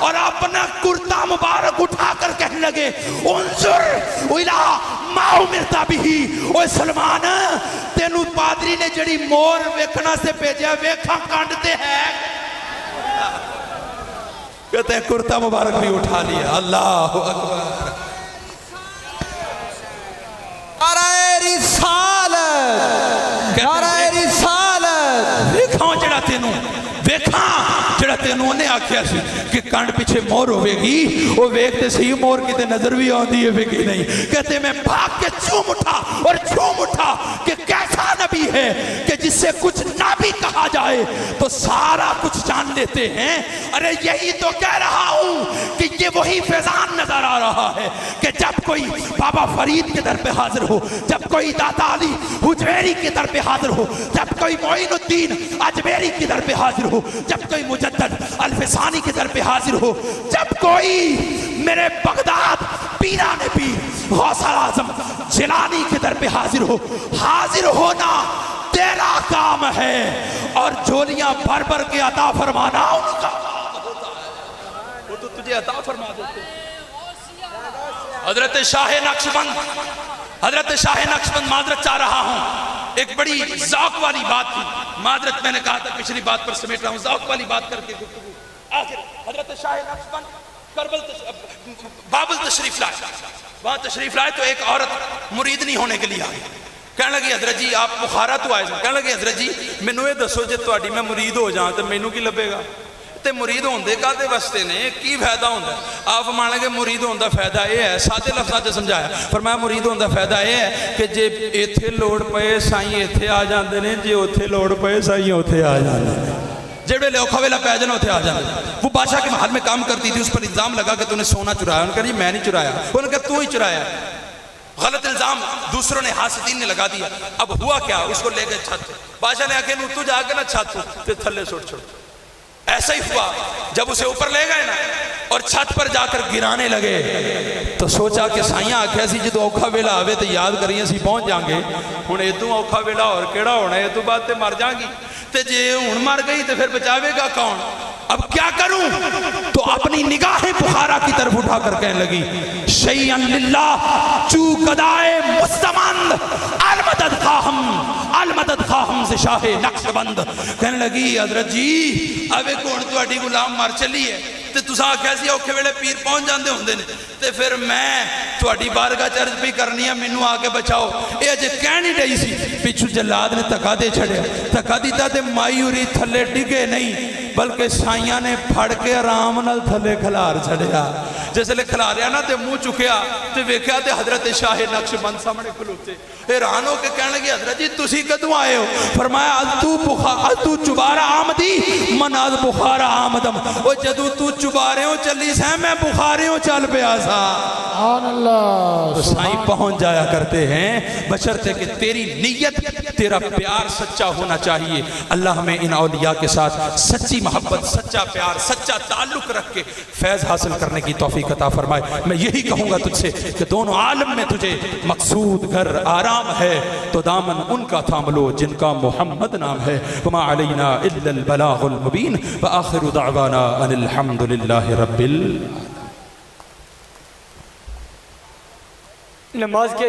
اور اپنا کرتا مبارک اٹھا کر کہنے لگے انظر إِلَىٰ مَا أُمِرْتَ بِهِ. اوے سلمان تینوں پادری نے جڑی مور ویکھنا سے بھیجا ویکھاں کانڈتے ہیں. کہتے ہیں کرتا مبارک بھی اٹھا لیا. اللہ اکبر. نعرہ رسالت، نعرہ رسالت. ویکھاں جڑا تینوں انہیں آکھیا سی کہ کانڈ پیچھے مور ہوئے گی وہ ویکھتے صحیح مور کی تے نظر بھی آندی ہے ویکھی نہیں. کہتے میں بھاگ کے چوم اٹھا کہ کیسا نبی ہے کہ جس سے کچھ نہ بھی کہا جائے تو سارا کچھ جان لیتے ہیں. ارے یہی تو کہہ رہا ہوں کہ یہ وہی فیضان نظر آ رہا ہے کہ جب کوئی بابا فرید کے در پہ حاضر ہو, جب کوئی داتا علی حجویری کے در پہ حاضر ہو, جب کوئی معین الدین اجمیری کے در پہ حاضر ہو, جب کوئی مجدد الفسانی کے در پہ حاضر ہو, جب کوئی میرے بغداد پیران پیر غوث اعظم جیلانی کے در پہ حاضر ہو, حاضر ہونا تیرا کام ہے اور جھولیاں بھر بھر کے عطا فرمانا ان کا کام ہوتا ہے. وہ تو تجھے عطا فرما دیتے. حضرت شاہ نقشبند معذرت چاہ رہا ہوں, ایک بڑی ذوق والی بات تھی. معذرت میں نے کہا تھا پچھلی بات پر سمیٹ رہا ہوں, ذوق والی بات کر کے گفتگو. آخر حضرت شاہ نقشبند بابل تشریف لائے. وہاں تشریف لائے تو ایک عورت مرید نہیں ہونے کے لیے آئی. کہنے لگی حضرت جی آپ بخارا تو آئے. کہنے لگی حضرت جی مینوں یہ دسو جے تہاڈی میں مرید ہو جاؤں تو مینوں کی لبے گا؟ تے مرید ہوندے کادے واسطے نے, کی فائدہ ہوندا؟ آپ مان لیں کہ مرید ہوندا فائدہ یہ ہے, سادے لفظاں وچ سمجھایا. فرمایا مرید ہوندا فائدہ یہ ہے کہ جے ایتھے لوڑ پئے سائیں ایتھے آ جاندے نے, جے اوتھے لوڑ پئے سائیں اوتھے آ جاندے نے. جڑے لوکھا ویلا پہ جانا اوتھے آ جاندے. وہ بادشاہ کے محل میں کام کرتی تھی, اس پر الزام لگا کہ تو نے سونا چرایا. انہوں نے کہا جی میں نہیں چرایا. انہوں نے کہا تو ہی چرایا. غلط الزام دوسروں نے حاسدین نے لگا دیا. اب ہوا کیا, اس کو لے گئے چھت. بادشاہ نے آکھے نو تو جا کے نا چھت تے تھلے سٹ چھوڑ. ایسا ہی ہوا جب اسے اوپر لے گئے نا اور چھت پر جا کر گرانے لگے تو سوچا کہ سائیاں آکھیا سی جدو اوکھا ویلا آوے تو یاد کریے سی پہنچ جائیں گے ہن ادوں اوکھا ویلا اور کیڑا ہونا ہے تو بعد تے مر جائیں گی تے جے ہن مر گئی تو پھر بچاوے گا کون اب کیا کروں تو اپنی نگاہیں بخارا کی طرف اٹھا کر کہنے لگی شیئن للہ چو گدائے مستمند المدد خواہم سے شاہ نقش بند کہنے لگی حضرت جی اوے کون تو اڈی غلام مر چلی ہے تے تساں آکھیا سی اوکھے ویلے پیر پہنچ جاندے ہوندے نے تے پھر میں تہاڈی بارگاہ چ عرض بھی کرنی ہے مینوں آ کے بچاؤ اے اجے کہنی ڈئی سی پچھو جلاد نے دھکا دے چھڑیا دھکا دیتا تے مایوری تھلے ڈگے نہیں بلکہ سائیاں نے پھڑ کے آرام نال تھلے کھلار چھڑیا جس لے کھلاریا نا تے منہ چکیا تے ویکھیا تے حضرت شاہ نقش بند سامنے کھلوتے حیران ہو کے کہنے لگے حضرت جی تسی کدوں آئے ہو فرمایا تو چبارہ آمدی من از بخارا آمدم وہ جدو تو چباریوں چلی سیں میں بخاریوں چل پیا سا سبحان اللہ تو سائیں پہنچ جایا کرتے ہیں بشرطے کہ تیری نیت تیرا پیار سچا ہونا چاہیے اللہ ہمیں ان اولیاء کے ساتھ سچی محبت سچا پیار سچا تعلق رکھ کے فیض حاصل کرنے کی توفیق عطا فرمائے میں یہی کہوں گا تجھ سے کہ دونوں عالم میں تجھے مقصود گھر آرام ہے تو دامن ان کا تھام لو جن کا محمد نام ہے وما علینا الا البلاغ المبین وآخر دعوانا ان الحمدللہ رب نماز کے